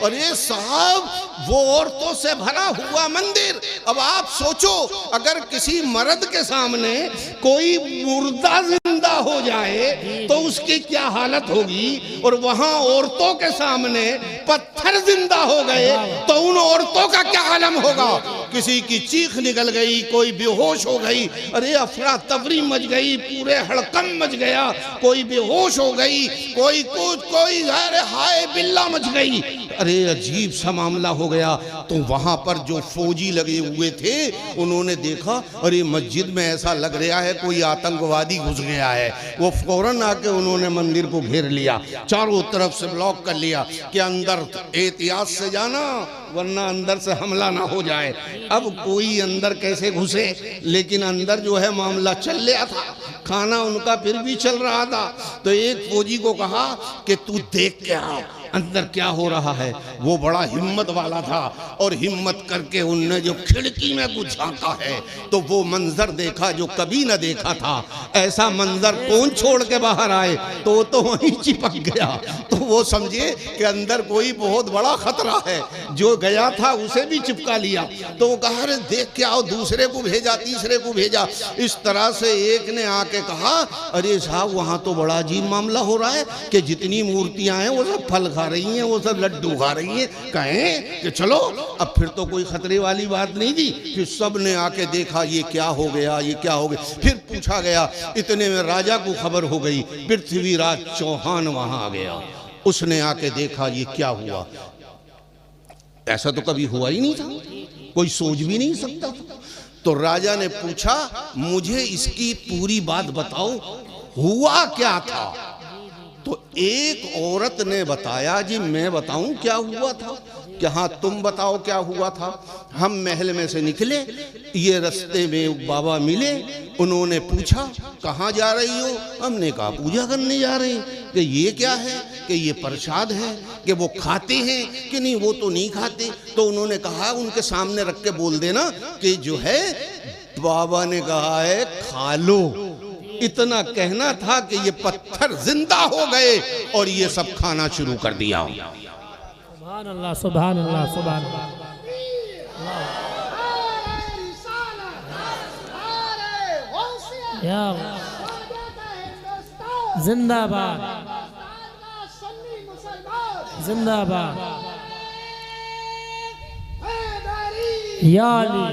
और ये साहब वो औरतों से भरा हुआ मंदिर। अब आप सोचो, अगर किसी मर्द के सामने कोई मुर्दा जिंदा हो जाए तो उसकी क्या हालत होगी, और वहां औरतों के सामने पत्थर जिंदा हो गए तो उन औरतों का क्या आलम होगा। किसी की चीख निकल गई, कोई बेहोश हो गई, अरे अफरा तफरी मच गई, पूरे हड़कम मच गया, कोई बेहोश हो गई, कोई कुछ, कोई अरे हाय बिल्ला मच गई, अरे अजीब सा मामला हो गया। तो वहां पर जो फौजी लगे हुए थे उन्होंने देखा, अरे मस्जिद में ऐसा लग रहा है कोई आतंकवादी घुस गया है। वो फौरन आके उन्होंने मंदिर को घेर लिया, चारों तरफ से ब्लॉक कर लिया कि अंदर एहतियात से जाना वरना अंदर से हमला ना हो जाए। अब कोई अंदर कैसे घुसे, लेकिन अंदर जो है मामला चल रहा था, खाना उनका फिर भी चल रहा था। तो एक फौजी को कहा कि तू देख के आ अंदर क्या हो रहा है। वो बड़ा हिम्मत वाला था, और हिम्मत करके उनने जो खिड़की में कुछ झांका है तो वो मंजर देखा जो कभी न देखा था। ऐसा मंजर कौन छोड़ के बाहर आए, तो वहीं चिपक गया। तो वो समझे कि अंदर कोई बहुत बड़ा खतरा है, जो गया था उसे भी चिपका लिया। तो वो कहा अरे देख के आओ, दूसरे को भेजा, तीसरे को भेजा। इस तरह से एक ने आके कहा अरे साहब वहां तो बड़ा अजीब मामला हो रहा है कि जितनी मूर्तियां हैं वो सब फल खा रही हैं, वो सब लड्डू खा रही हैं। कहें कि चलो, अब फिर तो कोई खतरे वाली बात नहीं थी। फिर सब ने आके देखा ये क्या हो गया, ये क्या हो गया। फिर पूछा गया, इतने में राजा को खबर हो गई, पृथ्वीराज चौहान वहां आ गया। उसने आके देखा ये क्या हुआ, ऐसा तो कभी हुआ ही नहीं था, कोई सोच भी नहीं सकता था। तो राजा ने पूछा मुझे इसकी पूरी बात बताओ, हुआ क्या था। तो एक औरत ने बताया जी मैं बताऊं क्या हुआ था, कि हाँ तुम बताओ क्या हुआ था। हम महल में से निकले, ये रास्ते में बाबा मिले, उन्होंने पूछा कहाँ जा रही हो। हमने कहा पूजा करने जा रहे हैं। कि ये क्या है, कि ये प्रसाद है, कि वो खाते हैं कि नहीं। वो तो नहीं खाते। तो उन्होंने कहा उनके सामने रख के बोल देना कि जो है बाबा ने कहा है खा लो। इतना कहना था कि ये पत्थर जिंदा हो गए और ये सब खाना शुरू कर दिया। सुभान अल्लाह, सुभान अल्लाह, सुभान अल्लाह। जिंदाबाद, जिंदाबाद या अली।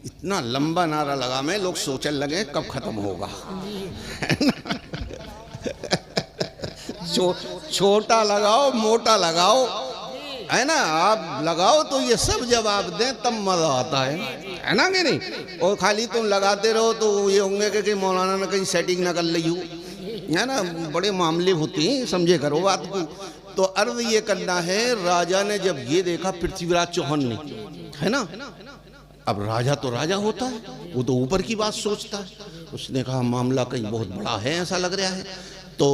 इतना लंबा नारा लगा मैं, लोग सोचने लगे कब खत्म होगा। छोटा लगाओ मोटा लगाओ, है ना, आप लगाओ तो ये सब जवाब दें तब मजा आता है ना कि नहीं। और खाली तुम लगाते रहो तो ये होंगे कि मौलाना ने कहीं सेटिंग ना कर ली हो, है ना। बड़े मामले होते हैं, समझे करो बात को। तो अर्ज ये करना है, राजा ने जब ये देखा पृथ्वीराज चौहान ने, है ना, अब राजा तो राजा होता है, वो तो ऊपर की बात सोचता है। उसने कहा मामला कहीं बहुत बड़ा है ऐसा लग रहा है। तो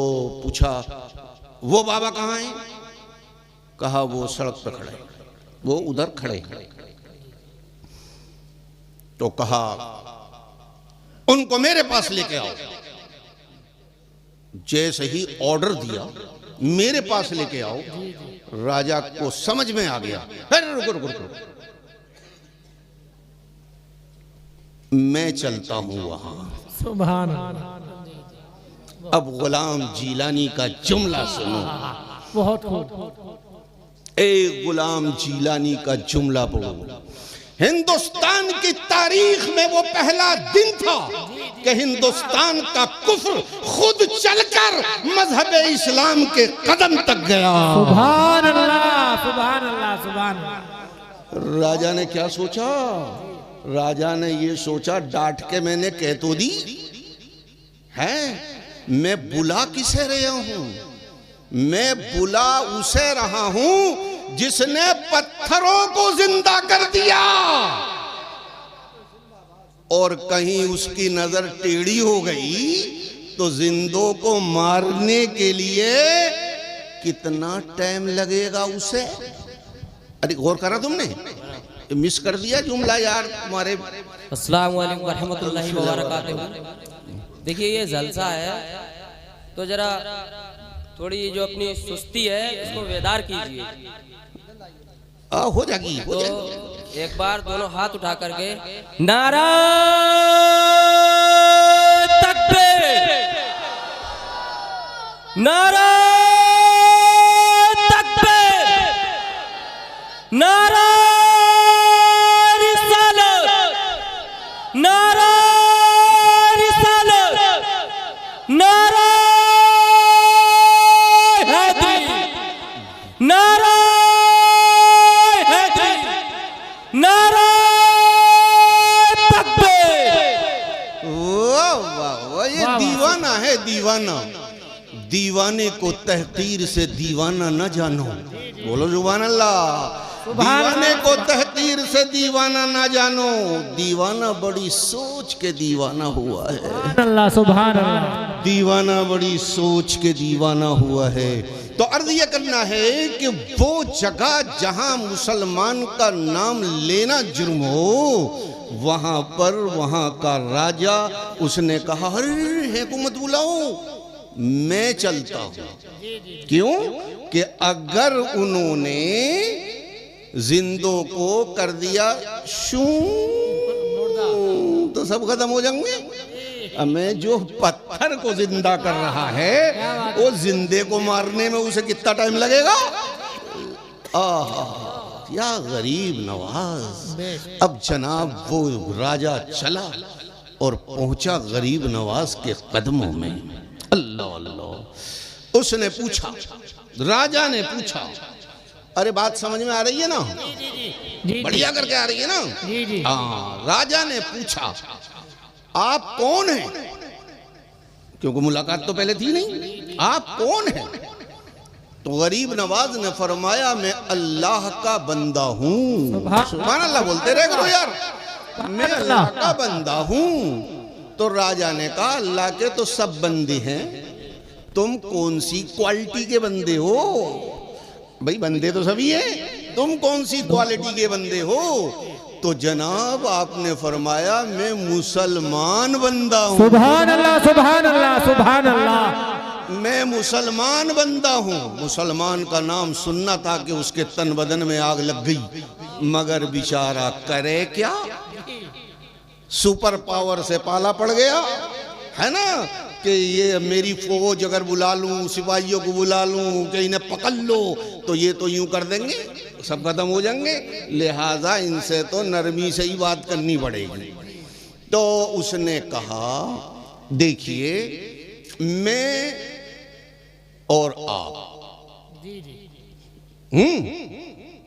पूछा वो बाबा कहाँ हैं। कहा वो सड़क पर खड़े, वो उधर खड़े। तो कहा उनको मेरे पास लेके आओ। जैसे ही ऑर्डर दिया मेरे पास लेके आओ, राजा को समझ में आ गया, रुको रुको रुको, मैं चलता हूं वहां। सुभान अल्लाह। अब गुलाम जीलानी का जुमला सुनो, बहुत खूब। ए गुलाम जीलानी का जुमला पढ़ो। हिंदुस्तान की तारीख में वो पहला दिन था कि हिंदुस्तान का कुफ्र खुद चलकर मजहब इस्लाम के कदम तक गया। सुभान अल्लाह, सुभान अल्लाह, सुभान अल्लाह। राजा ने क्या सोचा, राजा ने ये सोचा डांट के मैंने कह तो दी है, मैं बुला किसे रहा हूं, मैं बुला उसे रहा हूं जिसने पत्थरों को जिंदा कर दिया। और कहीं उसकी नजर टेढ़ी हो गई तो जिंदों को मारने के लिए कितना टाइम लगेगा उसे। अरे गौर करा तुमने, मिस कर दिया जुमला यार तुम्हारे। अस्सलाम वालेकुम रहमतुल्लाहि व बरकातहू। देखिए ये जलसा है तो जरा थोड़ी जो अपनी सुस्ती है उसको बेदार कीजिए। हो जाएगी, हो तो जाएगी। एक बार दोनों हाथ उठा करके नारा तकबीर, नारा तकबीर, नारा रिसालत, नारा रिसालत, नारा हैदरी, नारा हैदरी, नारा तकबीर। वाह वाह वाह, ये दीवाना है दीवाना। दीवाने को तहकीर से दीवाना न जानो। बोलो सुभान अल्लाह। दीवाने को तहकीर से दीवाना न जानो, दीवाना बड़ी सोच के दीवाना हुआ है। अल्लाह सुभान अल्लाह। दीवाना बड़ी सोच के दीवाना हुआ है। तो अर्ज ये करना है कि वो जगह जहां मुसलमान का नाम लेना जुर्म हो, वहां पर वहां का राजा उसने कहा अरे है को मत बुलाओ, मैं चलता हूं। क्यों कि अगर उन्होंने जिंदों को कर दिया शू तो सब खत्म हो जाएंगे। हमें जो पत्थर को जिंदा कर रहा है वो जिंदे को मारने में उसे कितना टाइम लगेगा। या गरीब नवाज। अब जनाब वो राजा चला और पहुंचा गरीब नवाज के कदमों में। अल्लाह अल्लाह। उसने पूछा, राजा ने पूछा, अरे बात समझ में आ रही है ना? बढ़िया करके आ रही है ना? हाँ। राजा ने पूछा आप कौन हैं? क्योंकि मुलाकात तो पहले थी नहीं। आप कौन हैं? तो गरीब नवाज ने फरमाया मैं अल्लाह का बंदा हूँ। सुभान अल्लाह बोलते रहे करो यार। मैं अल्लाह का बंदा हूँ। तो राजा ने कहा अल्लाह के तो सब बंदे हैं, तुम कौन सी क्वालिटी के बंदे हो? भाई बंदे तो सभी हैं, तुम कौन सी क्वालिटी के बंदे हो? तो जनाब आपने फरमाया मैं मुसलमान बंदा हूँ। सुभान अल्लाह सुभान अल्लाह सुभान अल्लाह। मैं मुसलमान बंदा हूँ। मुसलमान का नाम सुनना था कि उसके तन बदन में आग लग गई, मगर बेचारा करे क्या? सुपर पावर से पाला पड़ गया है ना कि ये मेरी फौज अगर बुला लूं, सिपाहियों को बुला लूं कि इन्हें पकड़ लो तो ये तो यूं कर देंगे, सब खत्म हो जाएंगे। लिहाजा इनसे तो नरमी से ही बात करनी पड़ेगी। तो उसने कहा देखिए मैं और आप,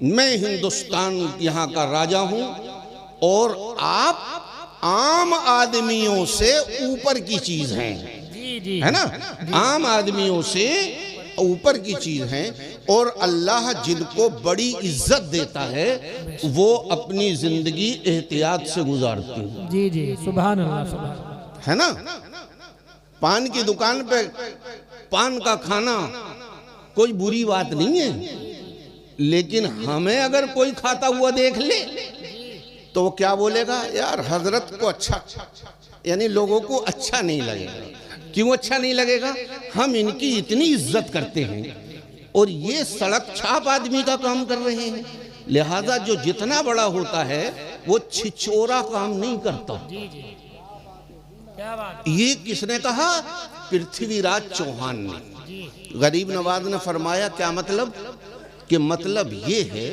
मैं हिंदुस्तान यहाँ का राजा हूं और आप आम आदमियों से ऊपर की चीज हैं, है ना? आम आदमियों से ऊपर की चीज हैं और अल्लाह जिनको बड़ी इज्जत देता है वो अपनी जिंदगी एहतियात से गुजारते हैं। जी जी सुभान अल्लाह सुभान। है ना? पान की दुकान पे पान का खाना कोई बुरी बात नहीं है, लेकिन हमें अगर कोई खाता हुआ देख ले तो वो क्या बोलेगा? यार हजरत को अच्छा, यानी लोगों को अच्छा नहीं लगेगा। क्यों अच्छा नहीं लगेगा? हम इनकी इतनी इज्जत करते हैं और ये सड़क छाप आदमी का काम कर रहे हैं। लिहाजा जो जितना बड़ा होता है वो छिछोरा काम नहीं करता। ये किसने कहा? पृथ्वीराज चौहान ने। गरीब नवाज ने फरमाया क्या मतलब? कि मतलब ये है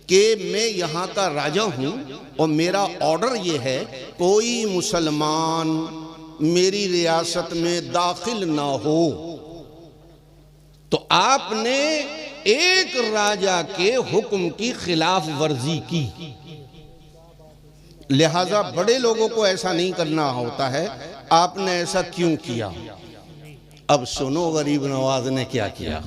कि मैं यहाँ का राजा हूँ और मेरा ऑर्डर ये है कोई मुसलमान मेरी रियासत में दाखिल ना हो। तो आपने एक राजा के हुक्म की खिलाफ वर्जी की, लिहाजा बड़े लोगों को ऐसा नहीं करना होता है। आपने ऐसा क्यों किया? अब सुनो गरीब नवाज ने क्या किया,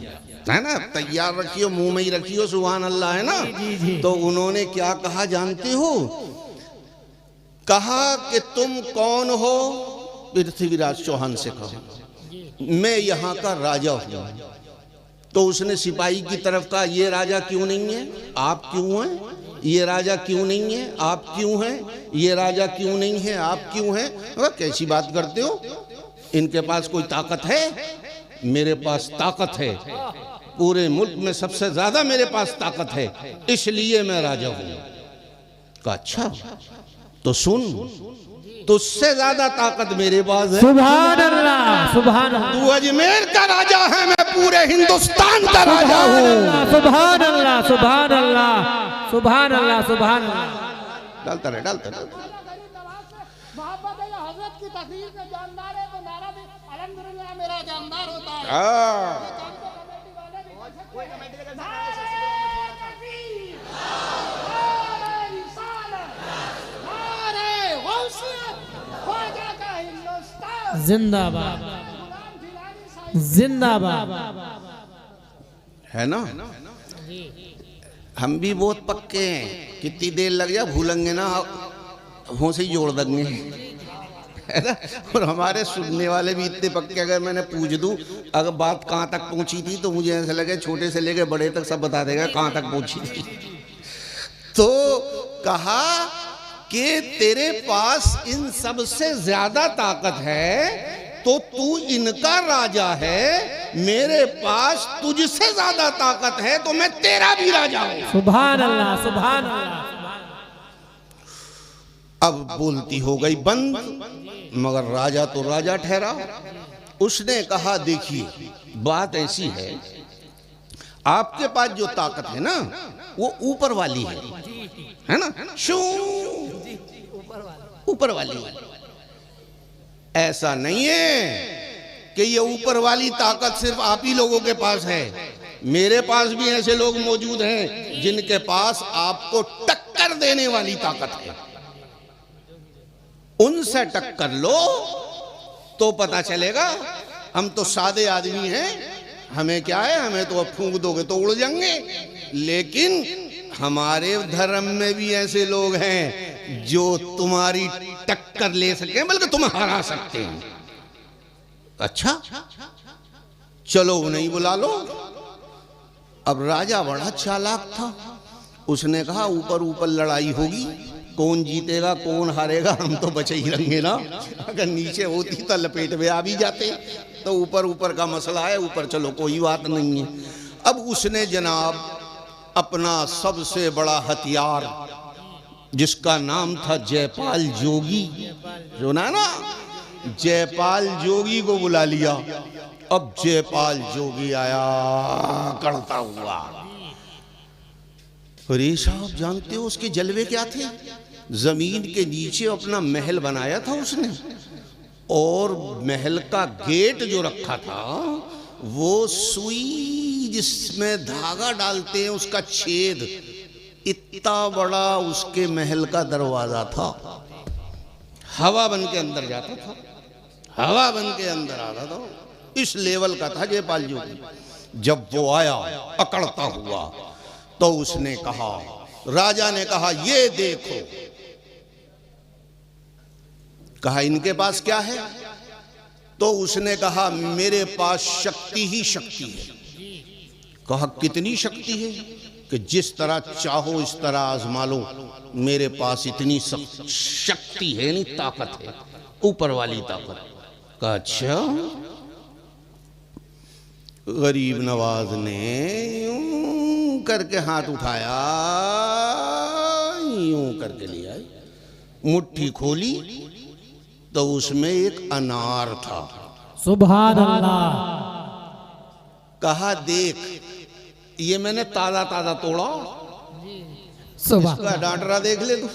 है ना? तैयार रखियो, मुंह में ही रखियो, सुभान अल्लाह, है ना? तो उन्होंने क्या कहा जानते हो? कहा कि तुम कौन हो? पृथ्वीराज चौहान से कहा मैं यहाँ का राजा हूँ। तो उसने सिपाही की तरफ कहा ये राजा क्यों नहीं है? आप क्यों हैं? ये राजा क्यों नहीं है? आप क्यों हैं? ये राजा क्यों नहीं है? आप क्यों हैं? कैसी बात करते हो? इनके पास कोई ताकत है? मेरे पास ताकत है, पूरे मुल्क में सबसे ज्यादा मेरे पास ताकत है, इसलिए मैं राजा हूं। कहा अच्छा तो सुन, तुझसे ज्यादा ताकत मेरे पास है। सुभान अल्लाह, सुभान अल्लाह, तू अजमेर का राजा है, मैं पूरे हिंदुस्तान का राजा हूँ। सुभान अल्लाह, सुभान अल्लाह, सुभान अल्लाह, सुभान अल्लाह। डालता रहे, डालता रहे। मोहब्बत है हजरत की तकरीर में जानदार है तो नारा भी अल्हम्दुलिल्लाह मेरा जानदार होता है। जिंदाबाद, जिंदाबाद। है ना? हम भी बहुत पक्के हैं, कितनी देर लग जाए भूलेंगे ना, हों से ही जोड़ देंगे, है ना? और हमारे सुनने वाले भी इतने पक्के, अगर मैंने पूछ दूं अगर बात कहाँ तक पहुंची थी तो मुझे ऐसा लगे छोटे से लेके बड़े तक सब बता देगा कहाँ तक पहुंची थी। तो कहा कि तेरे पास इन सब से ज्यादा ताकत है तो तू इनका राजा है, मेरे पास तुझसे ज्यादा ताकत है तो मैं तेरा भी राजा हूं। सुभान अल्लाह, सुभान अल्लाह। अब बोलती हो गई बंद, मगर राजा तो राजा ठहरा। उसने कहा देखिए बात ऐसी है, आपके पास जो ताकत है ना वो ऊपर वाली है ना? शू ऊपर वाली है। ऐसा नहीं है कि ये ऊपर वाली ताकत सिर्फ आप ही लोगों के पास है, मेरे पास भी ऐसे लोग मौजूद हैं जिनके पास आपको टक्कर देने वाली ताकत है। उनसे टक्कर लो तो पता चलेगा। हम तो सादे आदमी हैं, हमें क्या है, हमें तो अब फूंक दोगे तो उड़ जाएंगे, लेकिन हमारे धर्म में भी ऐसे लोग हैं जो तुम्हारी टक्कर ले सके, बल्कि तुम्हें हरा सकते हैं। अच्छा चलो उन्हें बुला लो। अब राजा बड़ा चालाक था, उसने कहा ऊपर ऊपर लड़ाई होगी, कौन जीतेगा कौन हारेगा हम तो बचे ही रहेंगे ना। अगर नीचे होती तो लपेट में आ भी जाते, तो ऊपर ऊपर का मसला है, ऊपर चलो कोई बात नहीं है। अब उसने जनाब अपना सबसे बड़ा हथियार जिसका नाम था जयपाल जोगी, जो ना जयपाल जोगी को बुला लिया। अब जयपाल जोगी आया करता हुआ। अरे साहब जानते हो उसके जलवे क्या थे? जमीन के नीचे अपना महल बनाया था उसने, और महल का गेट जो रखा था वो सुई जिसमें धागा डालते हैं उसका छेद, इतना बड़ा उसके महल का दरवाजा था। हवा बन के अंदर जाता था, हवा बन के अंदर आता था, इस लेवल का था जयपाल जोगी। जब वो आया अकड़ता हुआ तो उसने कहा, राजा ने कहा ये देखो। कहा इनके पास क्या है? तो उसने कहा मेरे पास शक्ति ही शक्ति है। कहा कितनी शक्ति है? कि जिस तरह चाहो इस तरह आजमा लो, मेरे पास इतनी शक्ति है, नहीं ताकत है, ऊपर वाली ताकत। कहा अच्छा। गरीब नवाज ने यूं करके हाथ उठाया, यूं करके लिया, मुट्ठी खोली तो उसमें एक अनार था। सुभान अल्लाह। कहा देख ये मैंने ताजा ताजा तोड़ा, इसका डांटरा देख ले तू,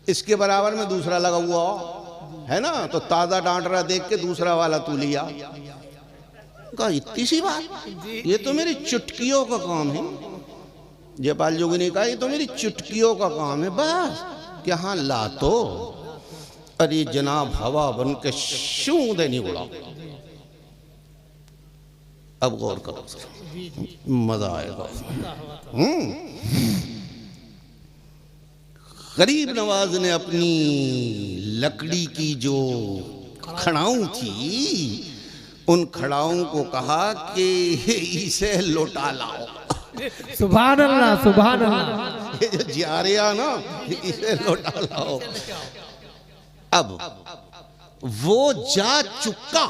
इसके बराबर में दूसरा लगा हुआ है ना, तो ताजा डांटरा देख के दूसरा वाला तू लिया। कहा इतनी सी बात, ये तो मेरी चुटकियों का काम है। जयपाल जोगी ने कहा ये तो मेरी चुटकियों का काम है, बस क्या हाँ ला तो। अरे जनाब हवा बन के शू दे नहीं उड़ा। अब गौर करो, मजा आएगा। गरीब नवाज ने अपनी लकड़ी की जो खड़ाऊं थी, उन खड़ाऊं को कहा कि इसे लौटा लाओ। सुभान अल्लाह, सुभान अल्लाह। ये जो जियारिया ना, इसे लौटा लाओ। अब वो जा चुका,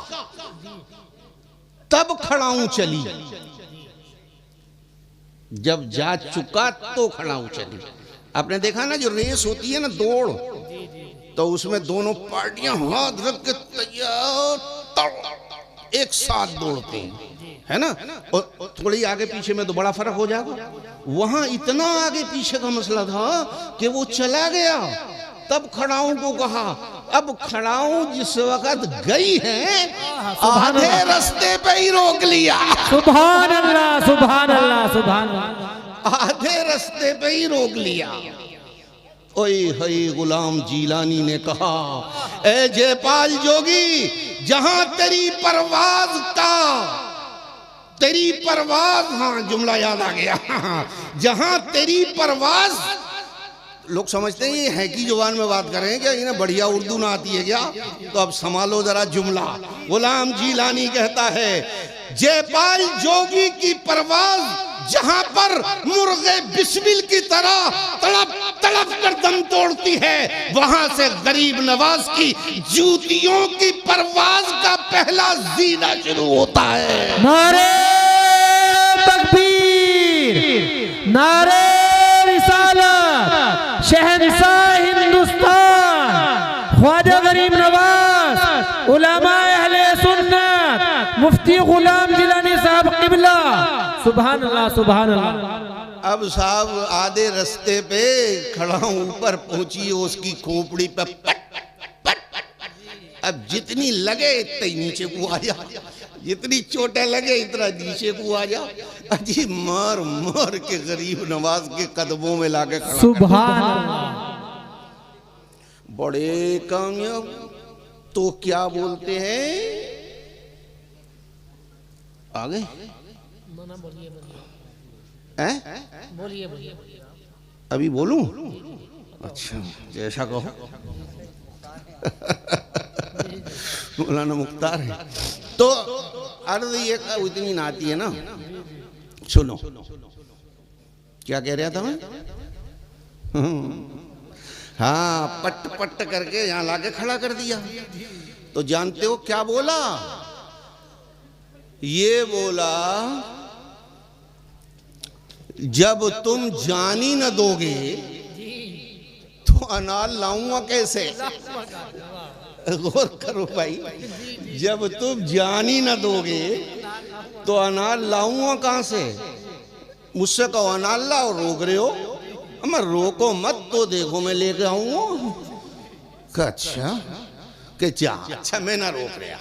तब खड़ाऊं चली। जब जा चुका तो खड़ाऊं चली। आपने देखा ना, जो रेस होती है ना, दौड़, तो उसमें दोनों पार्टियां हाथ रख के तैयार एक साथ दौड़ते हैं, है ना। और थोड़ी आगे पीछे में तो बड़ा फर्क हो जाएगा। वहां इतना आगे पीछे का मसला था कि वो चला गया, तब खड़ाऊं को कहा। अब खड़ाऊं जिस वक्त गई है, आधे रास्ते पे ही रोक लिया। सुभान अल्लाह, सुभान अल्लाह, सुभान अल्लाह। आधे रास्ते पे ही रोक लिया। ओए हई गुलाम जीलानी ने कहा, ए जयपाल जोगी, जहां तेरी परवाज, हाँ जुमला याद आ गया, जहां तेरी परवाज। लोग समझते हैं ये है कि जुबान में बात कर रहे हैं क्या, इन्हें बढ़िया उर्दू ना आती है क्या? तो अब संभालो जरा जुमला। गुलाम जीलानी कहता है, जयपाल जोगी की परवाज जहां पर मुर्गे बिस्मिल की तरह तड़प तड़प कर दम तोड़ती है, वहां से गरीब नवाज की जूतियों की परवाज का पहला जीना शुरू होता है। नारे तकबीर, नारे रिसालत, शहंशाह हिंदुस्तान ख्वाजा गरीब नवाज, उलमाए अहले सुन्नत, मुफ्ती गुलाम जिलानी साहब किबला। सुभान अल्लाह, सुभान अल्लाह। अब साहब आधे रास्ते पे खड़ा ऊपर पहुंची, उसकी खोपड़ी पे पट पट। अब जितनी लगे इतना नीचे को आ जा, जितनी चोटें लगे इतना नीचे को आ जा। अजी मार मार के गरीब नवाज के कदमों में लाके खड़ा। सुभान अल्लाह। बड़े कामयाब। तो क्या बोलते हैं आगे? बोलिए बोलिए। अभी बोलूं? अच्छा, जैसा कहो। मौलाना मुख्तार है। तो अर्ज ये इतनी ना आती है ना। सुनो क्या कह रहा था मैं? हाँ, पट पट करके यहां लाके खड़ा कर दिया। तो जानते हो क्या बोला? ये बोला, जब तुम जानी न दोगे तो अनार लाऊंगा कैसे? गौर करो भाई, जब तुम जानी न दोगे तो अनार लाऊंगा कहां से? मुझसे कहो अनार लाओ, रोक रहे हो। मैं रोको मत, तो देखो मैं लेके आऊंगा। अच्छा कि जा, अच्छा मैं ना रोक रहा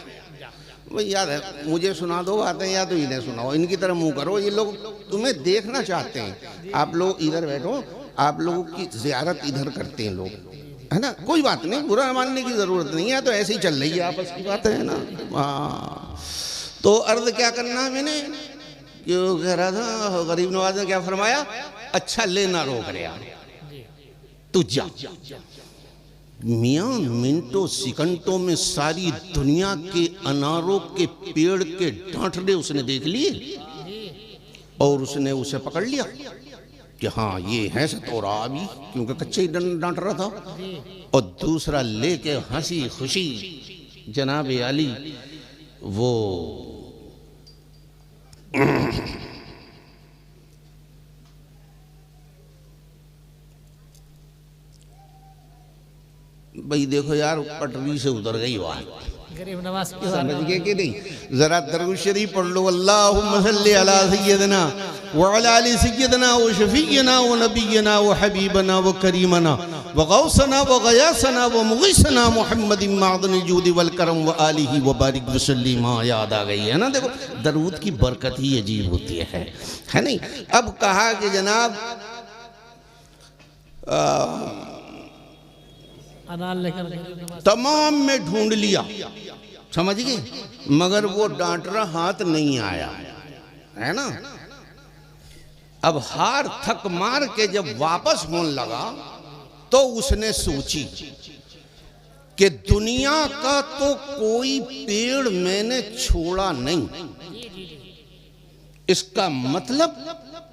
भाई। याद है, मुझे सुना दो बातें या तो इन्हें सुनाओ, इनकी तरह मुंह करो। ये लोग तुम्हें देखना चाहते हैं। आप लोग इधर बैठो, आप लोगों की ज़ियारत इधर करते हैं लोग, है ना। कोई बात नहीं, बुरा मानने की जरूरत नहीं है, तो ऐसे ही चल रही है आपस की बात, है ना। हाँ, तो अर्ज क्या करना है मैंने, क्यों कह रहा था, गरीब नवाज ने क्या फरमाया? अच्छा लेना रोक रहा तू जा। मियाँ मिनटों सेकंडों में सारी दुनिया के अनारों के पेड़ के डांठड़े उसने देख लिए और उसने उसे पकड़ लिया कि हाँ ये है सतोरा अभी, क्योंकि कच्चे ही डांट रहा था। और दूसरा लेके हंसी खुशी जनाब अली वो भाई देखो यार, पटरी से उतर गई बात। गरीब नवाज समझ गए कि नहीं? जरा दरूद शरीफ पढ़ लो। अल्लाहुम्मा सल्ली अला सय्यदना व अला आलि सय्यदना व शफीयना व नबियना व हबीबना व करीमना व गौसना व गयासना व मुगीसना मुहम्मदिन मादनिल जूद वल करम व आलिहि व बारिक व सल्लिम। याद आ गई है ना। देखो दरूद की बरकत ही अजीब होती है नहीं। अब कहा कि जनाब अनार लेकर तमाम में ढूंढ लिया, समझ गए, मगर वो डांटरा हाथ नहीं आया, है ना। अब हार थक मार के जब वापस होने लगा तो उसने सोची कि दुनिया का तो कोई पेड़ मैंने छोड़ा नहीं, इसका मतलब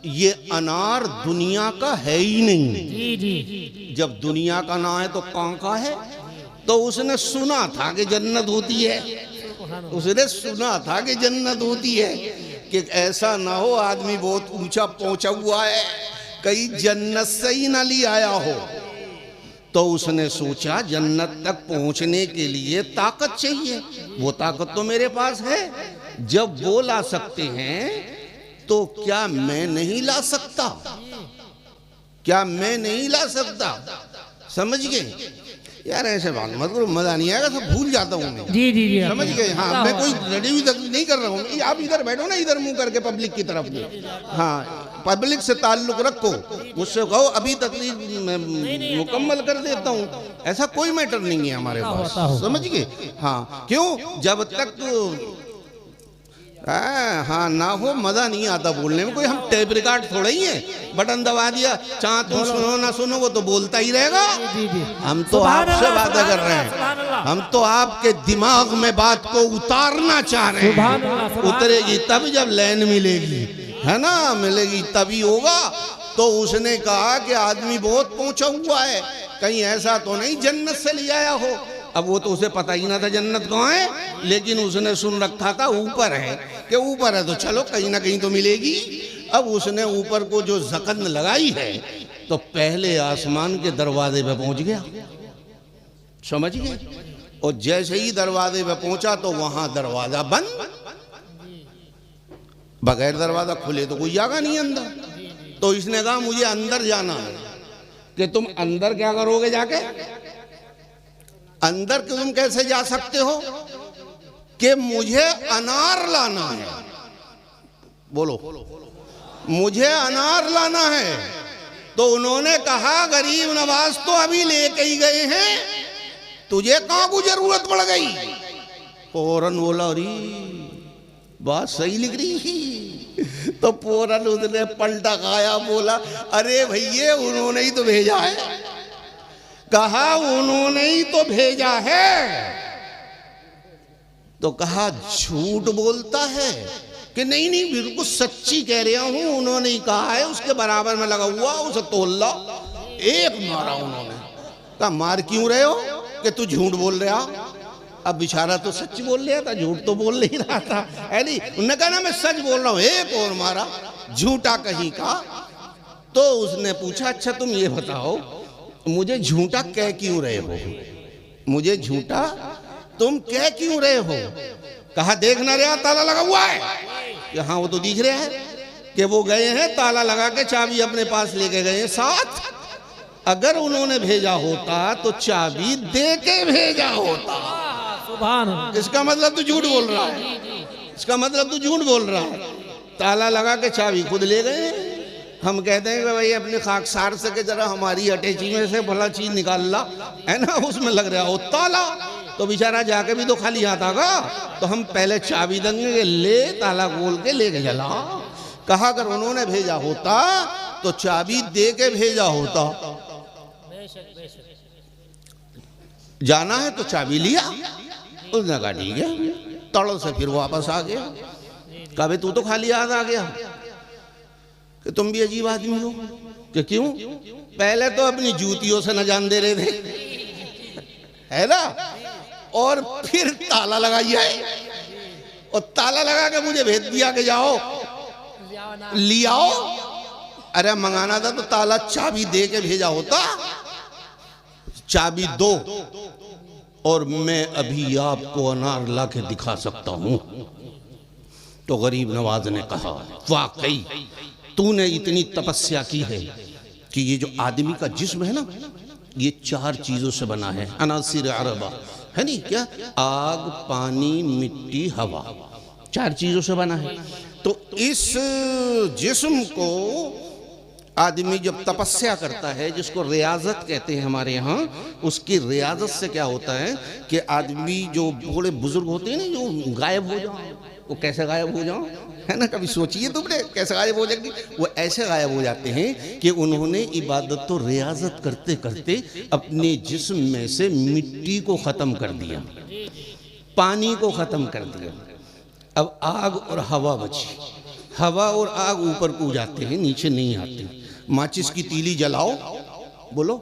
ये अनार दुनिया का है ही नहीं। जब दुनिया का ना है तो कहाँ का है? तो उसने सुना था कि जन्नत होती है, उसने सुना था कि जन्नत होती है, कि ऐसा ना हो आदमी बहुत ऊंचा पहुंचा हुआ है, कहीं जन्नत से ही ना ले आया हो। तो उसने सोचा जन्नत तक पहुंचने के लिए ताकत चाहिए, वो ताकत तो मेरे पास है। जब वो ला सकते हैं तो क्या मैं नहीं ला सकता? क्या मैं नहीं ला सकता? समझ गए यार? ऐसे बात मत करो, मजा नहीं आएगा, सब भूल जाता हूँ मैं। जी जी जी समझ गए? हाँ, मैं कोई रेडी नहीं कर रहा हूँ। आप इधर बैठो ना, इधर मुंह करके पब्लिक की तरफ। हाँ, पब्लिक से ताल्लुक रखो, मुझसे कहो अभी तकलीफ मैं मुकम्मल कर देता हूँ, ऐसा कोई मैटर नहीं है हमारे पास। समझ गए? हाँ, क्यों? जब तक हाँ ना हो मजा नहीं आता बोलने में। कोई हम टेप रिकॉर्ड थोड़ा ही है, बटन दबा दिया, चाहे तुम सुनो ना सुनो वो तो बोलता ही रहेगा। हम तो आपसे बातें कर रहे हैं, हम तो आपके दिमाग में बात को उतारना चाह रहे हैं। उतरेगी तब जब लाइन मिलेगी, है ना? मिलेगी तभी होगा। तो उसने कहा कि आदमी बहुत पहुंचा हुआ है, कहीं ऐसा तो नहीं जन्नत से ले आया हो। अब वो तो उसे पता ही ना था जन्नत कहाँ है, लेकिन उसने सुन रखा था ऊपर है, कि ऊपर है तो चलो कहीं ना कहीं तो मिलेगी। अब उसने ऊपर को जो जकन लगाई है तो पहले आसमान के दरवाजे पे पहुंच गया। समझ गए? और जैसे ही दरवाजे पे पहुंचा तो वहां दरवाजा बंद, बगैर दरवाजा खुले तो कोई जागा नहीं अंदर। तो इसने कहा मुझे अंदर जाना है। कि तुम अंदर क्या करोगे जाके? अंदर तुम कैसे जा सकते हो? कि मुझे अनार लाना है। बोलो, मुझे अनार लाना है। तो उन्होंने कहा गरीब नवाज तो अभी लेके ही गए हैं, तुझे कहां को जरूरत पड़ गई? फौरन बोला अरे बात सही लिख रही। तो फौरन उसने पलटा खाया, बोला अरे भैया उन्होंने ही तो भेजा है। कहा उन्होंने ही तो भेजा है। तो कहा झूठ बोलता है? कि नहीं नहीं बिल्कुल सच्ची कह रहा हूं, उन्होंने ही कहा है, उसके बराबर में लगा हुआ, उसे तोल ला। एक मारा उन्होंने। कहा मार क्यों रहे हो? कि तू झूठ बोल रहा। अब बेचारा तो सच बोल रहा था, झूठ तो बोल नहीं रहा था, है नहीं? उन्होंने कहा ना मैं सच बोल रहा हूं। एक और मारा, झूठा कहीं का। तो उसने पूछा अच्छा तुम ये बताओ मुझे झूठा कह क्यों रहे हो? मुझे झूठा तुम कह क्यों रहे हो? कहा देख ना रहा ताला लगा हुआ है? कि हाँ वो तो दिख रहा है कि वो गए हैं ताला लगा के, चाबी अपने पास लेके गए हैं साथ। अगर उन्होंने भेजा होता तो चाबी दे के भेजा होता। इसका मतलब तू झूठ बोल रहा है, इसका मतलब तू झूठ बोल रहा है। ताला लगा के चाबी खुद ले गए। हम कहते हैं कि भाई अपने खाकसार से के जरा हमारी अटैची में से भला चीज निकाल ला, है ना? उसमें लग रहा हो ताला, तो बेचारा जाके भी तो खाली हाथ आगा। तो हम पहले चाबी देंगे, ले ताला खोल के लेके चला। कहा अगर उन्होंने भेजा होता तो चाबी दे के भेजा होता। जाना है तो चाबी लिया। उसने कहा ठीक है। तड़ो से फिर वापस आ गया। कहा तू तो खाली हाथ आ गया, कि तुम भी अजीब आदमी हो। कि क्यों? पहले तो अपनी जूतियों से न जान दे रहे थे, है ना? और फिर ताला लगाइए, और ताला लगा के मुझे भेज दिया कि जाओ लियाओ। अरे मंगाना था तो ताला चाबी दे के भेजा होता। चाबी दो और मैं अभी आपको अनार ला के दिखा सकता हूं। तो गरीब नवाज ने कहा वाकई तूने इतनी तपस्या की है कि ये जो आदमी का जिस्म है ना, ये 4 चीजों से बना है। अनासिर अरबा है नहीं क्या? आग, पानी, मिट्टी, हवा, 4 चीजों से बना है। तो इस जिस्म को आदमी जब तपस्या करता है, जिसको रियाजत कहते हैं हमारे यहाँ, उसकी रियाजत से क्या होता है कि आदमी जो बड़े बुजुर्ग होते हैं ना, जो गायब हो जाए, वो कैसे गायब हो जाओ, है ना? कभी सोचिए तुमने कैसे गायब हो जाएंगे? वो ऐसे गायब हो जाते हैं कि उन्होंने इबादत तो रियाजत करते करते अपने जिस्म में से मिट्टी को ख़त्म कर दिया, पानी को ख़त्म कर दिया। अब आग और हवा बची। हवा और आग ऊपर को जाते हैं, नीचे नहीं आते। माचिस की तीली जलाओ, बोलो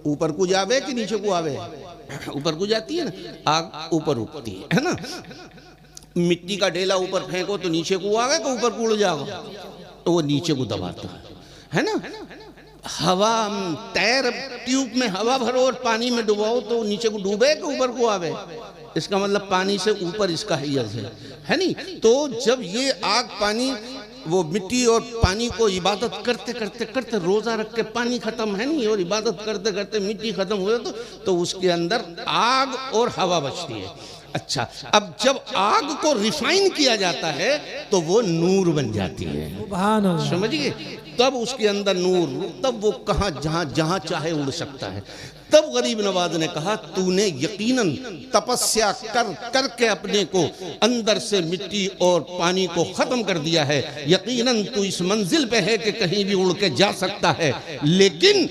ऊपर को जावे कि नीचे को आवे? ऊपर को जाती है ना, आग ऊपर उठती है ना? मिट्टी का ढेला ऊपर फेंको तो नीचे को आवे कि ऊपर को उड़ जाएगा? तो वो नीचे को दबाता है ना? हवा टायर ट्यूब में हवा भरो और पानी में डुबाओ तो नीचे को डूबे कि ऊपर को आवे? इसका मतलब पानी से ऊपर इसका हैयत है नहीं? तो जब ये आग पानी वो मिट्टी और पानी को इबादत करते करते करते रोजा रख के पानी खत्म है नहीं, और इबादत करते करते मिट्टी खत्म हो जाए तो उसके अंदर आग और हवा बचती है। अच्छा, अब जब आग को रिफाइन किया जाता है तो वो नूर बन जाती है। सुभान अल्लाह। समझिए, तब उसके अंदर नूर, तब वो कहाँ जहाँ चाहे उड़ सकता है। तब गरीब नवाज ने कहा, तूने यकीनन तपस्या कर करके अपने को अंदर से मिट्टी और पानी को खत्म कर दिया है। यकीनन तू इस मंजिल पे है कि कहीं भी उड़ के जा सकता है, लेकिन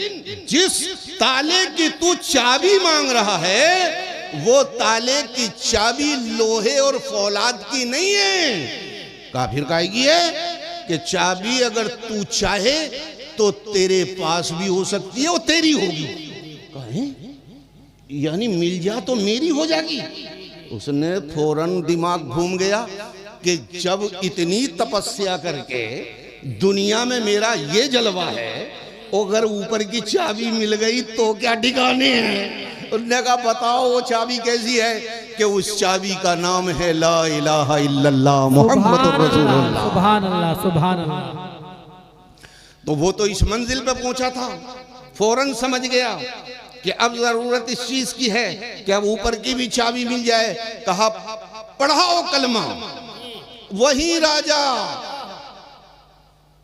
जिस ताले की तू चाबी मांग रहा है वो ताले की चाबी लोहे और फौलाद की नहीं है। काफिर कहेगी है कि चाबी अगर तू चाहे तो तेरे पास भी हो सकती है, वो तेरी होगी। यानी मिल जा तो मेरी हो जाएगी। उसने फौरन दिमाग घूम गया कि जब इतनी तपस्या करके दुनिया में मेरा ये जलवा है, अगर ऊपर की चाबी मिल गई तो क्या ठिकाने हैं। उन्होंने कहा, बताओ वो चाबी कैसी है? कि उस चाबी का नाम है ला इलाहा इल्लल्लाह मुहम्मदुर रसूलुल्लाह। सुभान अल्लाह, सुभान अल्लाह। तो वो तो इस मंजिल पे पहुंचा था, फौरन समझ गया कि अब जरूरत इस चीज की है कि अब ऊपर की भी चाबी मिल जाए। कहा, पढ़ाओ कलमा। वही राजा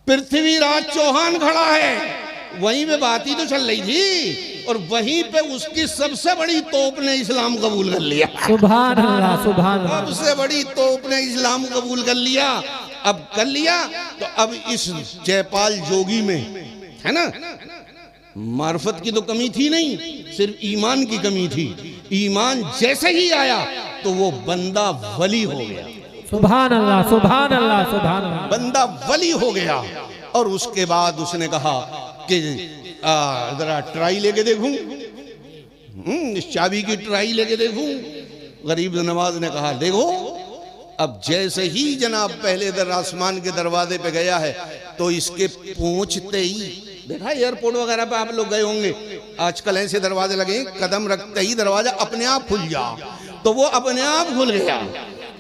पृथ्वीराज चौहान खड़ा है, वहीं पे बात ही तो चल रही थी, और वहीं पे उसकी सबसे बड़ी तोप ने इस्लाम कबूल कर लिया। सुभान अल्लाह, सुभान अल्लाह। सबसे बड़ी तोप ने इस्लाम कबूल कर लिया। अब कर लिया तो अब इस जयपाल जोगी में, है ना, मार्फत की तो कमी थी नहीं, सिर्फ ईमान की कमी थी। ईमान जैसे ही आया तो वो बंदा वली हो गया। सुभान अल्लाह, सुभान अल्लाह, सुभान अल्लाह। बंदा वली हो गया। और उसके बाद उसने कहा कि जरा ट्राई लेके देखूं, इस चाबी की ट्राई लेके देखूं। गरीब नवाज ने कहा, देखो। अब जैसे ही जनाब पहले दर आसमान के दरवाजे पे गया है तो इसके पहुंचते ही, देखा एयरपोर्ट वगैरह पे आप लोग गए होंगे, आजकल ऐसे दरवाजे लगे, कदम रखते ही दरवाजा अपने आप खुल जा, तो वो अपने आप खुल गया।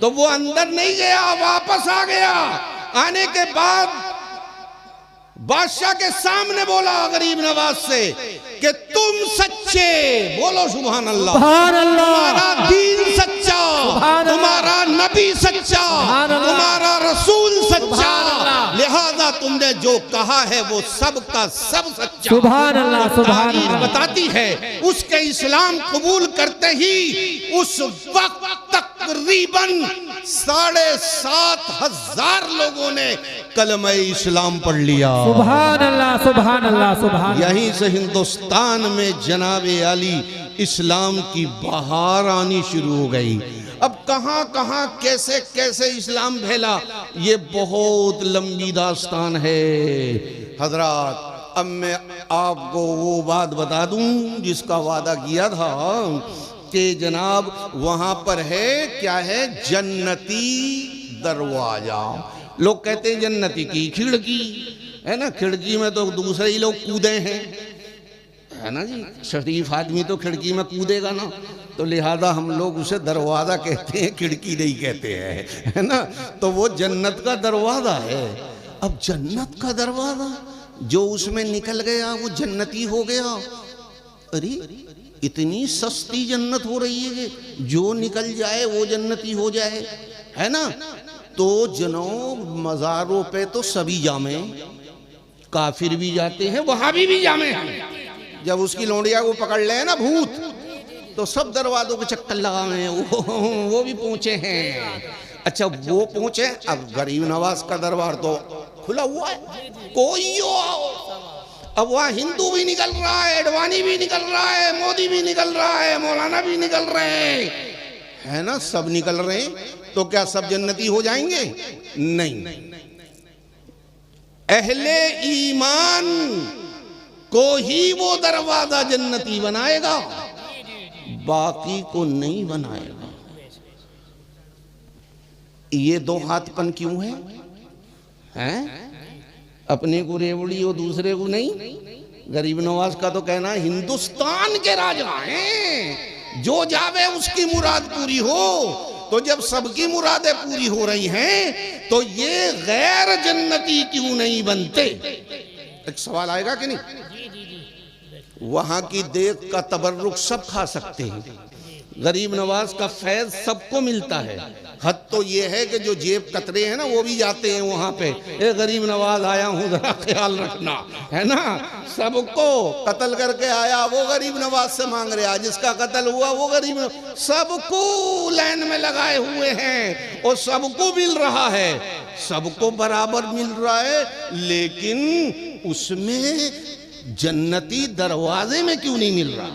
तो वो अंदर नहीं गया, वापस आ गया। आने के बाद बादशाह के सामने बोला गरीब नवाज से कि तुम सच्चे, बोलो सुभान अल्लाह, सुभान अल्लाह। तुम्हारा दीन सच्चा, तुम्हारा नबी सच्चा, तुम्हारा रसूल सच्चा, लिहाजा तुमने जो कहा है वो सब का सब सच्चा। सुभान अल्लाह, सुभान अल्लाह। बताती है उसके इस्लाम कबूल करते ही उस वक्त तकरीबन 7,500 लोगों ने कलमा इस्लाम पढ़ लिया। सुभान अल्लाह, सुभान अल्लाह, सुभान। यहीं से हिंदुस्तान में जनाबे आली इस्लाम की बहार आनी शुरू हो गई। अब कहां कहां कैसे कैसे इस्लाम फैला, ये बहुत लंबी दास्तान है हजरात। अब मैं आपको वो बात बता दूं जिसका वादा किया था कि जनाब वहां पर है, क्या है, जन्नती दरवाजा। लोग कहते हैं जन्नती की खिड़की, है ना, खिड़की में तो दूसरे ही लोग कूदे हैं, है ना जी, शरीफ आदमी तो खिड़की में कूदेगा ना, तो लिहाजा हम लोग उसे दरवाजा कहते हैं, खिड़की नहीं कहते हैं, है ना। तो वो जन्नत का दरवाजा है। अब जन्नत का दरवाजा जो उसमें निकल गया वो जन्नती हो गया। अरे इतनी सस्ती जन्नत हो रही है कि जो निकल जाए वो जन्नती हो जाए, है ना। तो जनाब मज़ारों पे तो सभी जामे, काफिर भी जाते हैं, वहां भी जामे हैं। जब उसकी लौंडिया को पकड़ ले ना भूत, तो सब दरवाजों के चक्कर लगाए हैं, वो भी पहुंचे हैं। अच्छा वो पहुंचे, अब गरीब नवाज का दरबार तो खुला हुआ है, कोई आओ। अब वहाँ हिंदू भी निकल रहा है, अडवाणी भी निकल रहा है, मोदी भी निकल रहा है, मौलाना भी निकल रहे हैं, है ना, सब निकल रहे हैं। तो क्या सब जन्नती हो जाएंगे? नहीं, अहले ईमान को ही वो दरवाजा जन्नती बनाएगा, बाकी को नहीं बनाएगा। ये दो हाथपन क्यों है? हैं? अपने को रेवड़ी और दूसरे को नहीं। गरीब नवाज का तो कहना हिंदुस्तान के राजा हैं, जो जावे उसकी मुराद पूरी हो। तो जब सबकी मुरादें पूरी हो रही हैं तो ये गैर जन्नती क्यों नहीं बनते? एक सवाल आएगा कि नहीं? वहां की देख का तबर्रुक सब खा सकते हैं, गरीब नवाज का फैज सबको मिलता है। हद तो ये है कि जो जेब कतरे हैं ना वो भी जाते हैं वहां पे, ए गरीब नवाज आया हूं जरा ख्याल रखना, है ना। सबको कत्ल करके आया वो गरीब नवाज से मांग रहा, जिसका कत्ल हुआ वो गरीब, सबको लाइन में लगाए हुए हैं और सबको मिल रहा है, सबको बराबर मिल रहा है। लेकिन उसमें जन्नती दरवाजे में क्यों नहीं मिल रहा?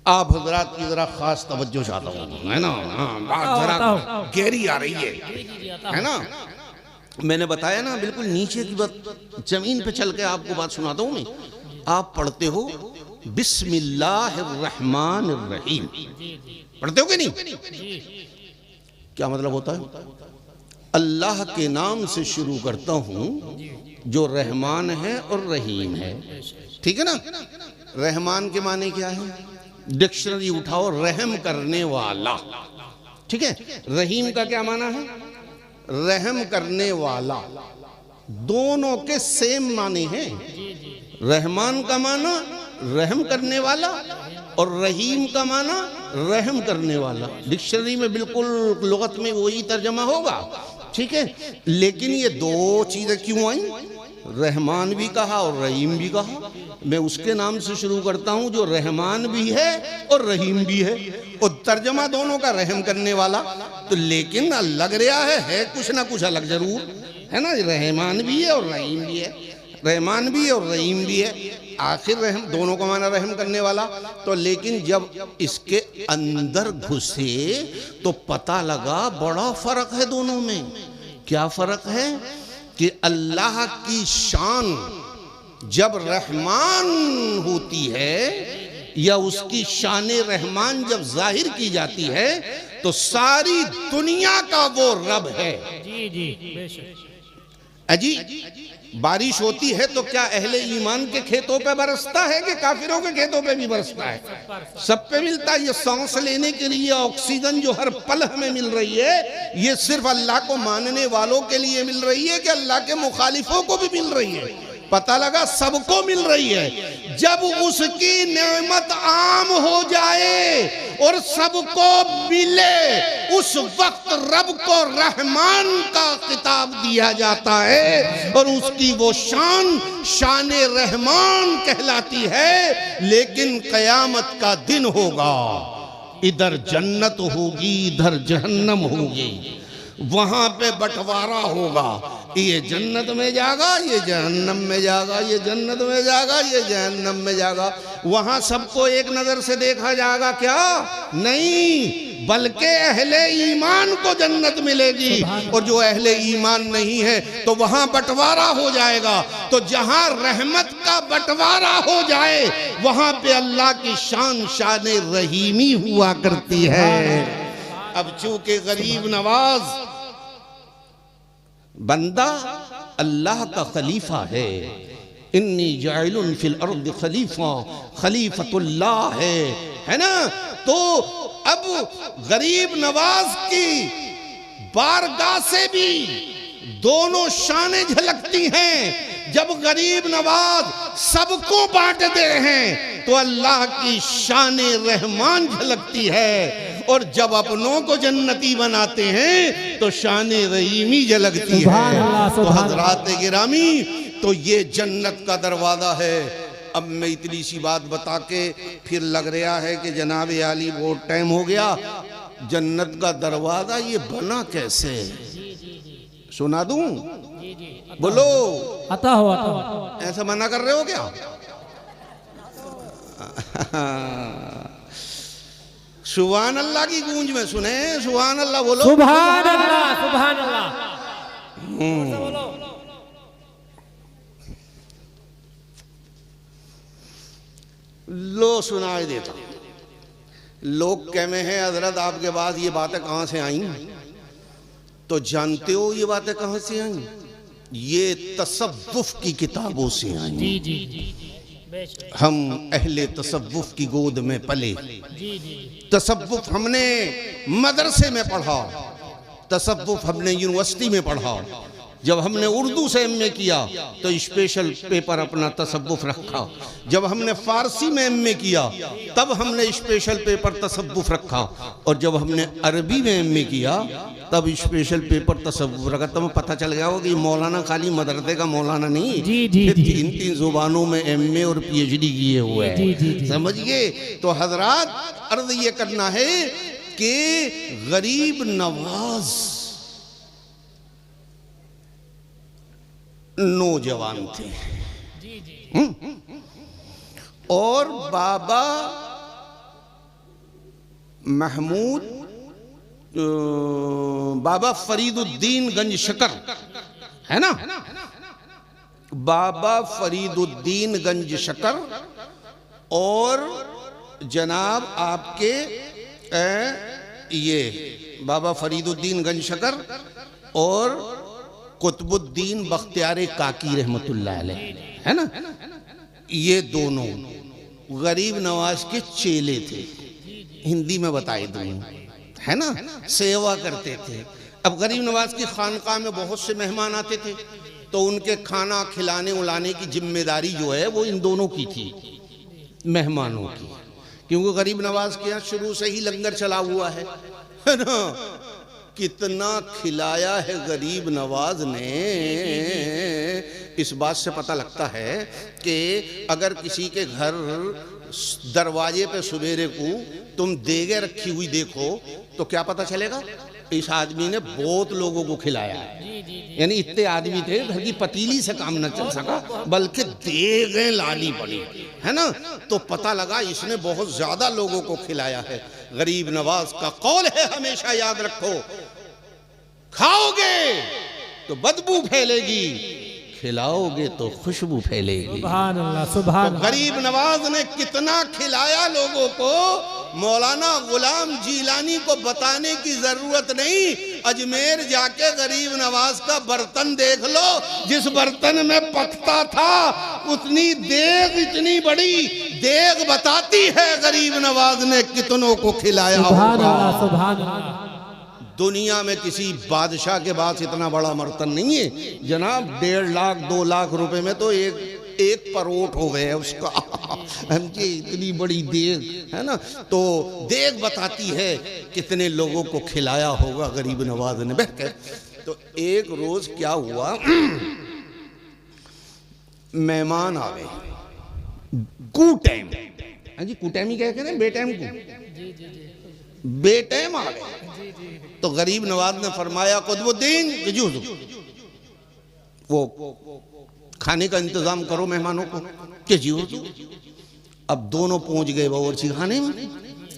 आप हजरात की जरा खास तवज्जो चाहता हूँ, है ना। हाँ, बात जरा गहरी आ रही है ना। मैंने बताया ना बिल्कुल नीचे की बात, जमीन पे चल के आपको बात सुनाता हूँ मैं। आप पढ़ते हो बिस्मिल्लाहिर्रहमानिर्रहीम, पढ़ते हो कि नहीं? क्या मतलब होता है? अल्लाह के नाम से शुरू करता हूँ जो रहमान है और रहीम है, ठीक है ना। रहमान के माने क्या है? डिक्शनरी उठाओ, रहम करने वाला, ठीक है। रहीम का क्या माना है? रहम करने वाला। दोनों के सेम माने हैं। रहमान का माना रहम करने वाला और रहीम का माना रहम करने वाला। डिक्शनरी में बिल्कुल लुगत में वही तर्जमा होगा, ठीक है। लेकिन ये दो चीजें क्यों आई? रहमान भी कहा और रहीम भी कहा। मैं उसके नाम से शुरू करता हूं जो रहमान भी है और रहीम भी है, और तर्जमा दोनों का रहम करने वाला। तो लेकिन लग रहा है कुछ ना कुछ अलग जरूर है ना। रहमान भी है और रहीम भी है, रहमान भी है और रहीम भी है। आखिर रहम दोनों का माना रहम करने वाला। तो लेकिन जब इसके अंदर घुसे तो पता लगा बड़ा फर्क है दोनों में। क्या फर्क है? कि अल्लाह की शान जब रहमान होती है या उसकी शान रहमान जब जाहिर की जाती है तो सारी दुनिया का वो रब है। अजी बारिश होती है तो क्या अहले ईमान के खेतों पे बरसता है कि काफिरों के खेतों पे भी बरसता है? सब पे मिलता है। ये सांस लेने के लिए ऑक्सीजन जो हर पल हमें मिल रही है, ये सिर्फ अल्लाह को मानने वालों के लिए मिल रही है कि अल्लाह के मुखालिफों को भी मिल रही है? पता लगा सबको मिल रही है। जब उसकी नेमत आम हो जाए और सबको मिले, उस वक्त रब को रहमान का खिताब दिया जाता है और उसकी वो शान शान रहमान कहलाती है। लेकिन कयामत का दिन होगा, इधर जन्नत होगी इधर जहन्नम होगी, वहां पे बंटवारा होगा। ये जन्नत में जागा, ये जहन्नम में जागा, ये जन्नत में जागा, ये जहन्नम में जागा। वहां सबको एक नजर से देखा जाएगा क्या? नहीं, बल्कि अहले ईमान को जन्नत मिलेगी और जो अहले ईमान नहीं है तो वहां बंटवारा हो जाएगा। तो जहां रहमत का बंटवारा हो जाए वहां पे अल्लाह की शान शान रहीमी हुआ करती है। अब चूंकि गरीब नवाज बंदा अल्लाह का खलीफा है, इन्नी जाइलुन फिल अर्द खलीफा, खलीफतुल्लाह है ना। तो अब गरीब नवाज की बारगाह से भी दोनों शानें झलकती हैं। जब गरीब नवाज सबको बांटते हैं तो अल्लाह की शान रहमान झलकती है, और जब अपनों को जन्नती बनाते हैं तो शान रहीमी झलकती है। तो हजरात गिरामी, तो ये जन्नत का दरवाजा है। अब मैं इतनी सी बात बता के फिर लग रहा है कि जनाब आली बहुत टाइम हो गया। जन्नत का दरवाजा ये बना कैसे? सुना दूं? बोलो। आता हो। ऐसा मना कर रहे हो क्या? सुभान अल्लाह की गूंज में सुने, सुभान अल्लाह बोलो। सुभान अल्लाह, सुभान अल्लाह। लो सुनाई देता। लोग कह में हैं हजरत आपके पास ये बातें कहां से आई? तो जानते हो ये बातें कहां से आई? ये तसव्वुफ की किताबों से आई। जी जी जी। हम अहले तसव्वुफ की गोद में पले। तसव्वुफ हमने मदरसे में पढ़ा, तसव्वुफ हमने यूनिवर्सिटी में पढ़ा। जब हमने उर्दू से एमए किया तो स्पेशल पेपर अपना तसव्वुफ रखा। जब हमने फारसी में एमए किया तब हमने स्पेशल पेपर तसव्वुफ रखा। और जब हमने अरबी में एमए किया तब स्पेशल पेपर तसव्वुफ रखा। तब पता चल गया हो कि मौलाना खाली मदरसे का मौलाना नहीं, तीन तीन जुबानों में एमए और पीएचडी किए हुए हैं। समझिए। तो हजरात अर्ज ये करना है कि गरीब नवाज नौजवान थे और बाबा महमूद, बाबा फरीदुद्दीन गंज शकर है ना, बाबा फरीदुद्दीन गंज शकर और जनाब आपके ये बाबा फरीदुद्दीन गंज शकर और कुतुबुद्दीन बख्तियार काकी रहमतुल्लाह अलैह है ना, ये दोनों गरीब नवाज के चेले थे। हिंदी में बताए दूं है ना, सेवा करते थे। अब गरीब नवाज की खानकाह में बहुत से मेहमान आते थे तो उनके खाना खिलाने उलाने की जिम्मेदारी जो है वो इन दोनों की थी, मेहमानों की। क्योंकि गरीब नवाज के यहाँ शुरू से ही लंगर चला हुआ है ना। कितना खिलाया है गरीब नवाज ने, इस बात से पता लगता है कि अगर किसी के घर दरवाजे पे सवेरे को तुम देगे रखी हुई देखो तो क्या पता चलेगा? इस आदमी ने बहुत लोगों को खिलाया है। यानी इतने आदमी थे घर की पतीली से काम न चल सका बल्कि देगे लानी पड़ी है ना। तो पता लगा इसने बहुत ज्यादा लोगों को खिलाया है। गरीब नवाज का कौल है, हमेशा याद रखो, खाओगे तो बदबू फैलेगी, खिलाओगे तो खुशबू फैलेगी। सुभान अल्लाह, सुभान। तो गरीब नवाज ने कितना खिलाया लोगों को, मौलाना गुलाम जीलानी को बताने की जरूरत नहीं। अजमेर जाके गरीब नवाज का बर्तन देख लो, जिस बर्तन में पकता था उतनी देग, इतनी बड़ी देग बताती है गरीब नवाज ने कितनों को खिलाया होगा। सुभान अल्लाह। दुनिया में किसी बादशाह के पास इतना बड़ा बर्तन नहीं है जनाब। 1.5 लाख 2 लाख रुपए में तो एक परोठ हो गए उसका। हमकी इतनी बड़ी देग है ना। तो देग बताती है कितने लोगों को खिलाया होगा गरीब नवाज ने बैठ कर। तो एक रोज क्या हुआ, मेहमान आ गए, कू टाइम। हाँ जी, कू टाइम ही क्या करें, बेटाइम को बेटाइम आ गए। तो गरीब नवाज ने फरमाया कुतुबुद्दीन वो खाने का इंतजाम करो मेहमानों को कि जी। अब दोनों पहुंच गए बावर्ची खाने में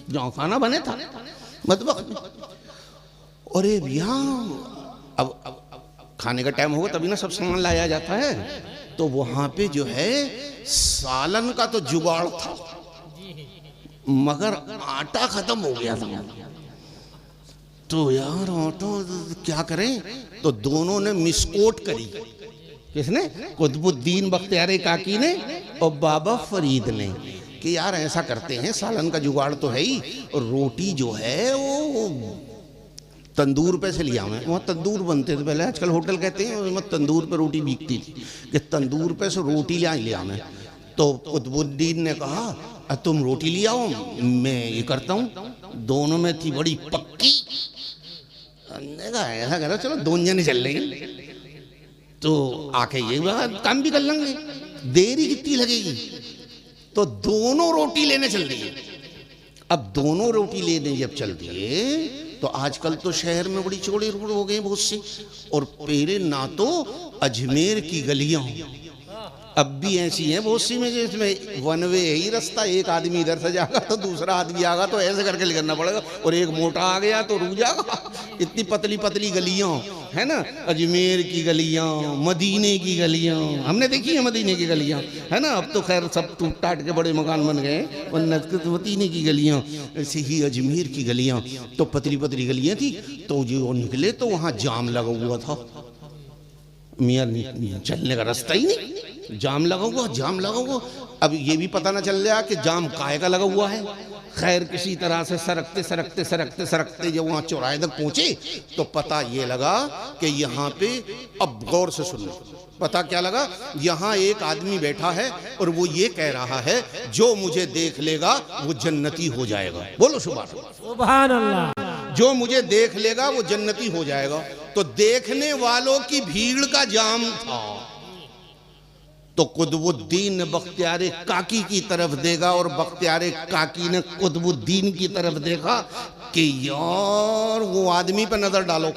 जहां खाना बने था, मतलब अरे भैया अब खाने का टाइम होगा तभी ना सब सामान लाया जाता है। तो वहां पे जो है सालन का तो जुगाड़ था मगर आटा खत्म हो गया था। तो यार आटा क्या करें? तो दोनों ने मिसकोट करी। किसने? कुतुबुद्दीन बख्तियार काकी ने और बाबा फरीद ने कि यार ऐसा करते हैं, सालन का जुगाड़ तो है ही, और रोटी जो है वो तंदूर पे से लिया। मैं वहाँ तंदूर बनते थे पहले, आजकल होटल कहते हैं, उसमें तंदूर पे रोटी बिकती थी कि तंदूर पे से रोटी लिया मैं। तो कुतुबुद्दीन ने कहा तुम रोटी ले आओ, मैं ये करता हूँ। दोनों में थी बड़ी पक्की। ऐसा करो चलो दोनों जने चल लेंगे तो आके ये काम भी कर लेंगे, देरी कितनी लगेगी। तो दोनों रोटी लेने चल दिए। अब दोनों रोटी लेने जब चल दिए तो आजकल तो शहर में बड़ी चौड़ी रोड हो गई बहुत सी, और पहले ना तो अजमेर की गलियां अब भी ऐसी हैं बहुत सी में जिसमें वन वे ही रास्ता, एक आदमी इधर से जाएगा तो दूसरा आदमी आएगा तो ऐसे करके निकलना पड़ेगा, और एक मोटा आ गया तो रुक जाएगा। इतनी पतली पतली गलियां है ना, अजमेर की गलियां, मदीने की गलियां, हमने देखी है मदीने की गलियां है ना। अब तो खैर सब टूट टाट के बड़े मकान बन गए, और मदीने की गलियां, ऐसे ही अजमेर की गलियां तो पतली पतली गलियां थी। तो जो निकले तो वहां जाम लगा हुआ था, मियाँ चलने का रास्ता ही नहीं, जाम लगा हुआ, जाम लगा हुआ। अब ये भी पता ना चल रहा कि जाम काहे का लगा हुआ है। खैर किसी तरह से सरकते सरकते सरकते सरकते जब वहाँ चौराहे तक पहुंचे तो पता ये लगा कि यहाँ पे, अब गौर से सुनो, पता क्या लगा, यहाँ एक आदमी बैठा है और वो ये कह रहा है जो मुझे देख लेगा वो जन्नती हो जाएगा। बोलो सुभान अल्लाह। जो मुझे देख लेगा वो जन्नती हो जाएगा। तो देखने वालों की भीड़ का जाम था। तो कुतुबुद्दीन बख्तियार काकी की तरफ देखा और बख्तियार काकी ने कुतुबुद्दीन की तरफ देखा कि यार वो आदमी पर नजर डालो,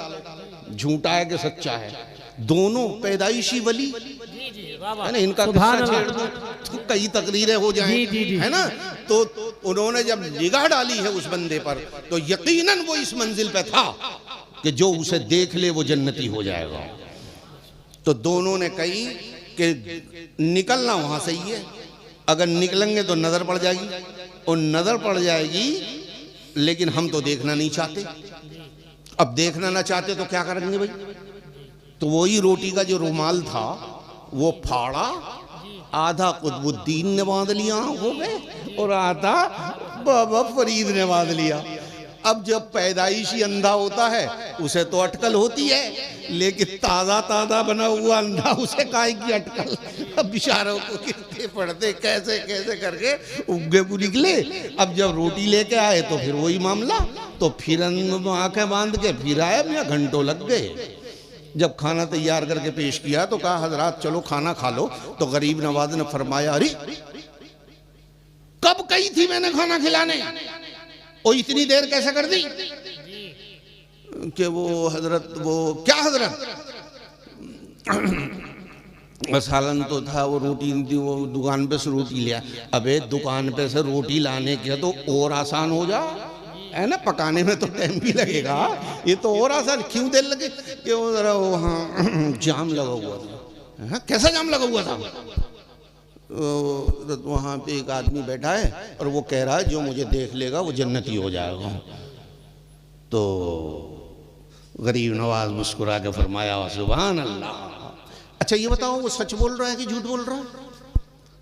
झूठा है कि सच्चा है। दोनों पैदाइशी वली है ना, इनका किस्सा छेड़ दो तो कई तकरीरें हो जाएंगी है ना। तो उन्होंने जब निगाह डाली है उस बंदे पर तो यकीनन वो इस मंजिल पे था कि जो उसे देख ले वो जन्नती हो जाएगा। तो दोनों ने कही कि निकलना वहां से ही है, अगर निकलेंगे तो नजर पड़ जाएगी, और नजर पड़ जाएगी लेकिन हम तो देखना नहीं चाहते। अब देखना ना चाहते तो क्या करेंगे भाई। तो वही रोटी का जो रुमाल था वो फाड़ा, आधा कुतुबुद्दीन ने बांध लिया आंखों में और आधा बाबा फरीद ने बांध लिया। अब जब पैदाइशी अंधा होता है उसे तो अटकल होती है, लेकिन ताजा ताजा बना हुआ अंधा उसे काहे की अटकल। अब बेचारों को कितने पड़ते कैसे कैसे करके उगे को निकले। अब जब रोटी लेके आए तो फिर वही मामला, तो फिर आंखें बांध के फिर आए, अपने घंटों लग गए। जब खाना तैयार करके पेश किया तो कहा हजरात चलो खाना खा लो। तो गरीब नवाज ने फरमाया अरे कब कही थी मैंने खाना खिलाने, और इतनी देर कैसे कर दी। कि वो हजरत, वो क्या हजरत, सालन तो था, वो रोटी थी, वो दुकान पे से रोटी लिया। अबे दुकान पे से रोटी लाने के तो और आसान हो जा है ना, पकाने में तो टाइम भी लगेगा, ये तो और आसान क्यों देर लगे। कि वो जरा वहाँ जाम लगा हुआ था। हाँ कैसा जाम लगा हुआ था। तो वहाँ पे एक आदमी बैठा है और वो कह रहा है जो मुझे देख लेगा वो जन्नती हो जाएगा। तो गरीब नवाज मुस्कुरा के फरमाया सुभान अल्लाह। अच्छा ये बताओ वो सच बोल रहा है कि झूठ बोल रहा है।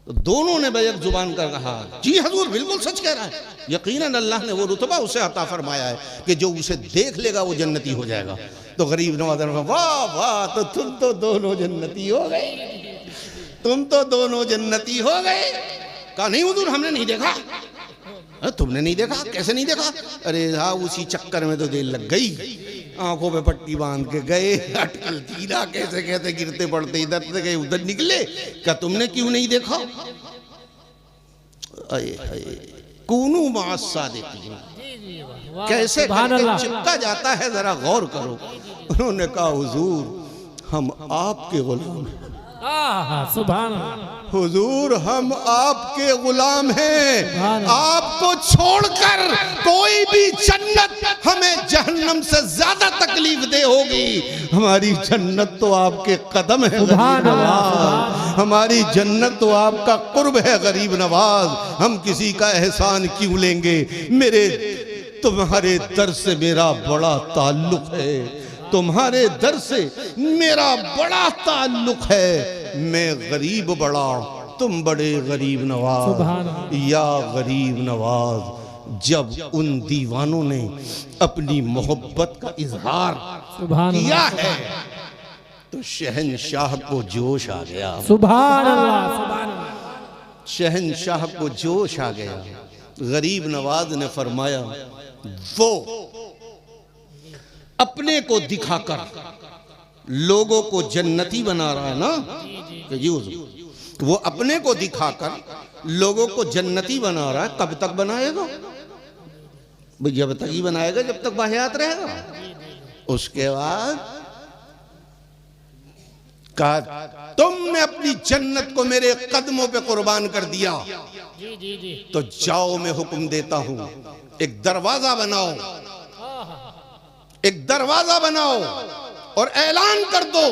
तो दोनों ने बैक जुबान कर कहा जी हजूर बिल्कुल सच कह रहा है, यकीनन अल्लाह ने वो रुतबा उसे अता फरमाया है कि जो उसे देख लेगा वो जन्नती हो जाएगा। तो गरीब नवाज ने कहा वाह वाह, तो तुम तो दोनों जन्नती हो गए, तुम तो दोनों जन्नती हो गए। कहा नहीं हुजूर हमने नहीं देखा। तुमने नहीं देखा, कैसे नहीं देखा। अरे हाँ उसी चक्कर में तो देर लग गई, आंखों पे पट्टी बांध के गए, अटकल तीरा कैसे कैसे गिरते पड़ते इधर से गए उधर निकले। क्या तुमने क्यों नहीं देखा। कूनू मासा देती कैसे चिपका जाता है जरा गौर करो। उन्होंने कहा हुजूर हम आपके गुलाम हैं। सुभान हुजूर हम आपके गुलाम हैं, आपको छोड़कर कोई भी जन्नत हमें जहन्नम से ज्यादा तकलीफ दे होगी। हमारी जन्नत तो आपके कदम है गरीब नवाज, हमारी जन्नत तो आपका कुर्ब है गरीब नवाज। हम किसी का एहसान क्यों लेंगे। मेरे तुम्हारे दर से मेरा बड़ा ताल्लुक है, तुम्हारे दर से मेरा बड़ा ताल्लुक है। मैं गरीब बड़ा, तुम बड़े गरीब नवाज। या गरीब नवाज जब उन दीवानों ने अपनी मोहब्बत का इजहार किया है तो शहनशाह को जोश आ गया। सुभान अल्लाह। शहनशाह को जोश आ गया। गरीब नवाज ने फरमाया वो अपने को दिखाकर लोगों को जन्नती बना रहा है ना, तो वो अपने को दिखाकर लोगों को जन्नती बना रहा है, कब तक बनाएगा भाई? जब तक ही बनाएगा जब तक बाहयात रहेगा। उसके बाद कहा तुमने अपनी जन्नत को मेरे कदमों पे कुर्बान कर दिया, तो जाओ मैं हुक्म देता हूं, एक दरवाजा बनाओ, एक दरवाजा बनाओ और ऐलान कर दो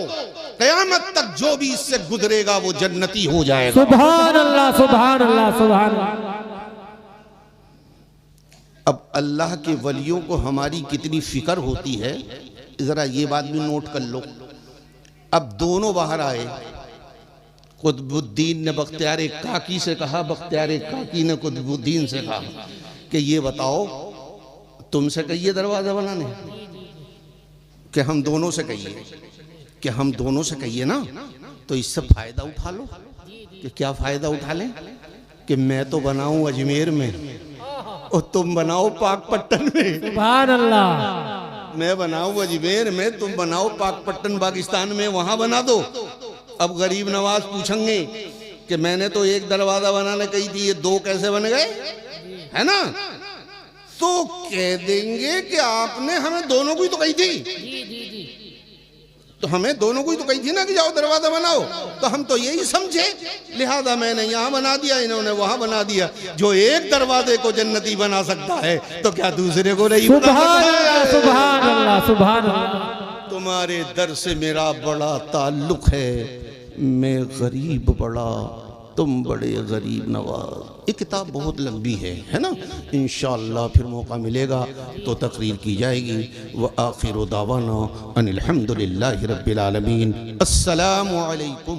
कयामत तक जो भी इससे गुजरेगा वो जन्नती हो जाएगा। सुभान अल्लाह, सुभान अल्लाह, सुभान अल्लाह। अब अल्लाह के वलियों को हमारी कितनी फिक्र होती है, जरा ये बात भी नोट कर लो। अब दोनों बाहर आए, कुतुबुद्दीन ने बख्तियार काकी से कहा, बख्तियार काकी ने कुतुबुद्दीन से कहा कि ये बताओ तुमसे कहिए दरवाजा बनाने, कि हम दोनों से कहिए, कि हम दोनों से कहिए ना, तो इससे फायदा उठा लो। कि क्या फायदा उठा लें? कि मैं तो बनाऊं अजमेर में और तुम बनाओ पाकपट्टन में। सुभान अल्लाह। मैं बनाऊं अजमेर में, तुम बनाओ पाकपट्टन पाकिस्तान में, वहां बना दो। अब गरीब नवाज पूछेंगे कि मैंने तो एक दरवाजा बनाने कही थी, ये दो कैसे बन गए, है ना? तो कह देंगे कि आपने हमें दोनों को ही तो कही थी, तो हमें दोनों को ही तो कही थी ना कि जाओ दरवाजा बनाओ, तो हम तो यही समझे, लिहाजा मैंने यहाँ बना दिया, इन्होंने वहां बना दिया। जो एक दरवाजे को जन्नती बना सकता है तो क्या दूसरे को नहीं बना सुभान सकता अल्लाह, है? सुभान अल्लाह, सुभान अल्लाह। तुम्हारे दर से मेरा बड़ा ताल्लुक है, मैं गरीब बड़ा, तुम बड़े गरीब नवाज। ये किताब बहुत लंबी है ना? इंशाअल्लाह फिर मौका मिलेगा तो तकरीर की जाएगी। व आखिरु दावाना अनिल हम्दुलिल्लाहि रब्बिल आलमीन। अस्सलामु अलैकुम।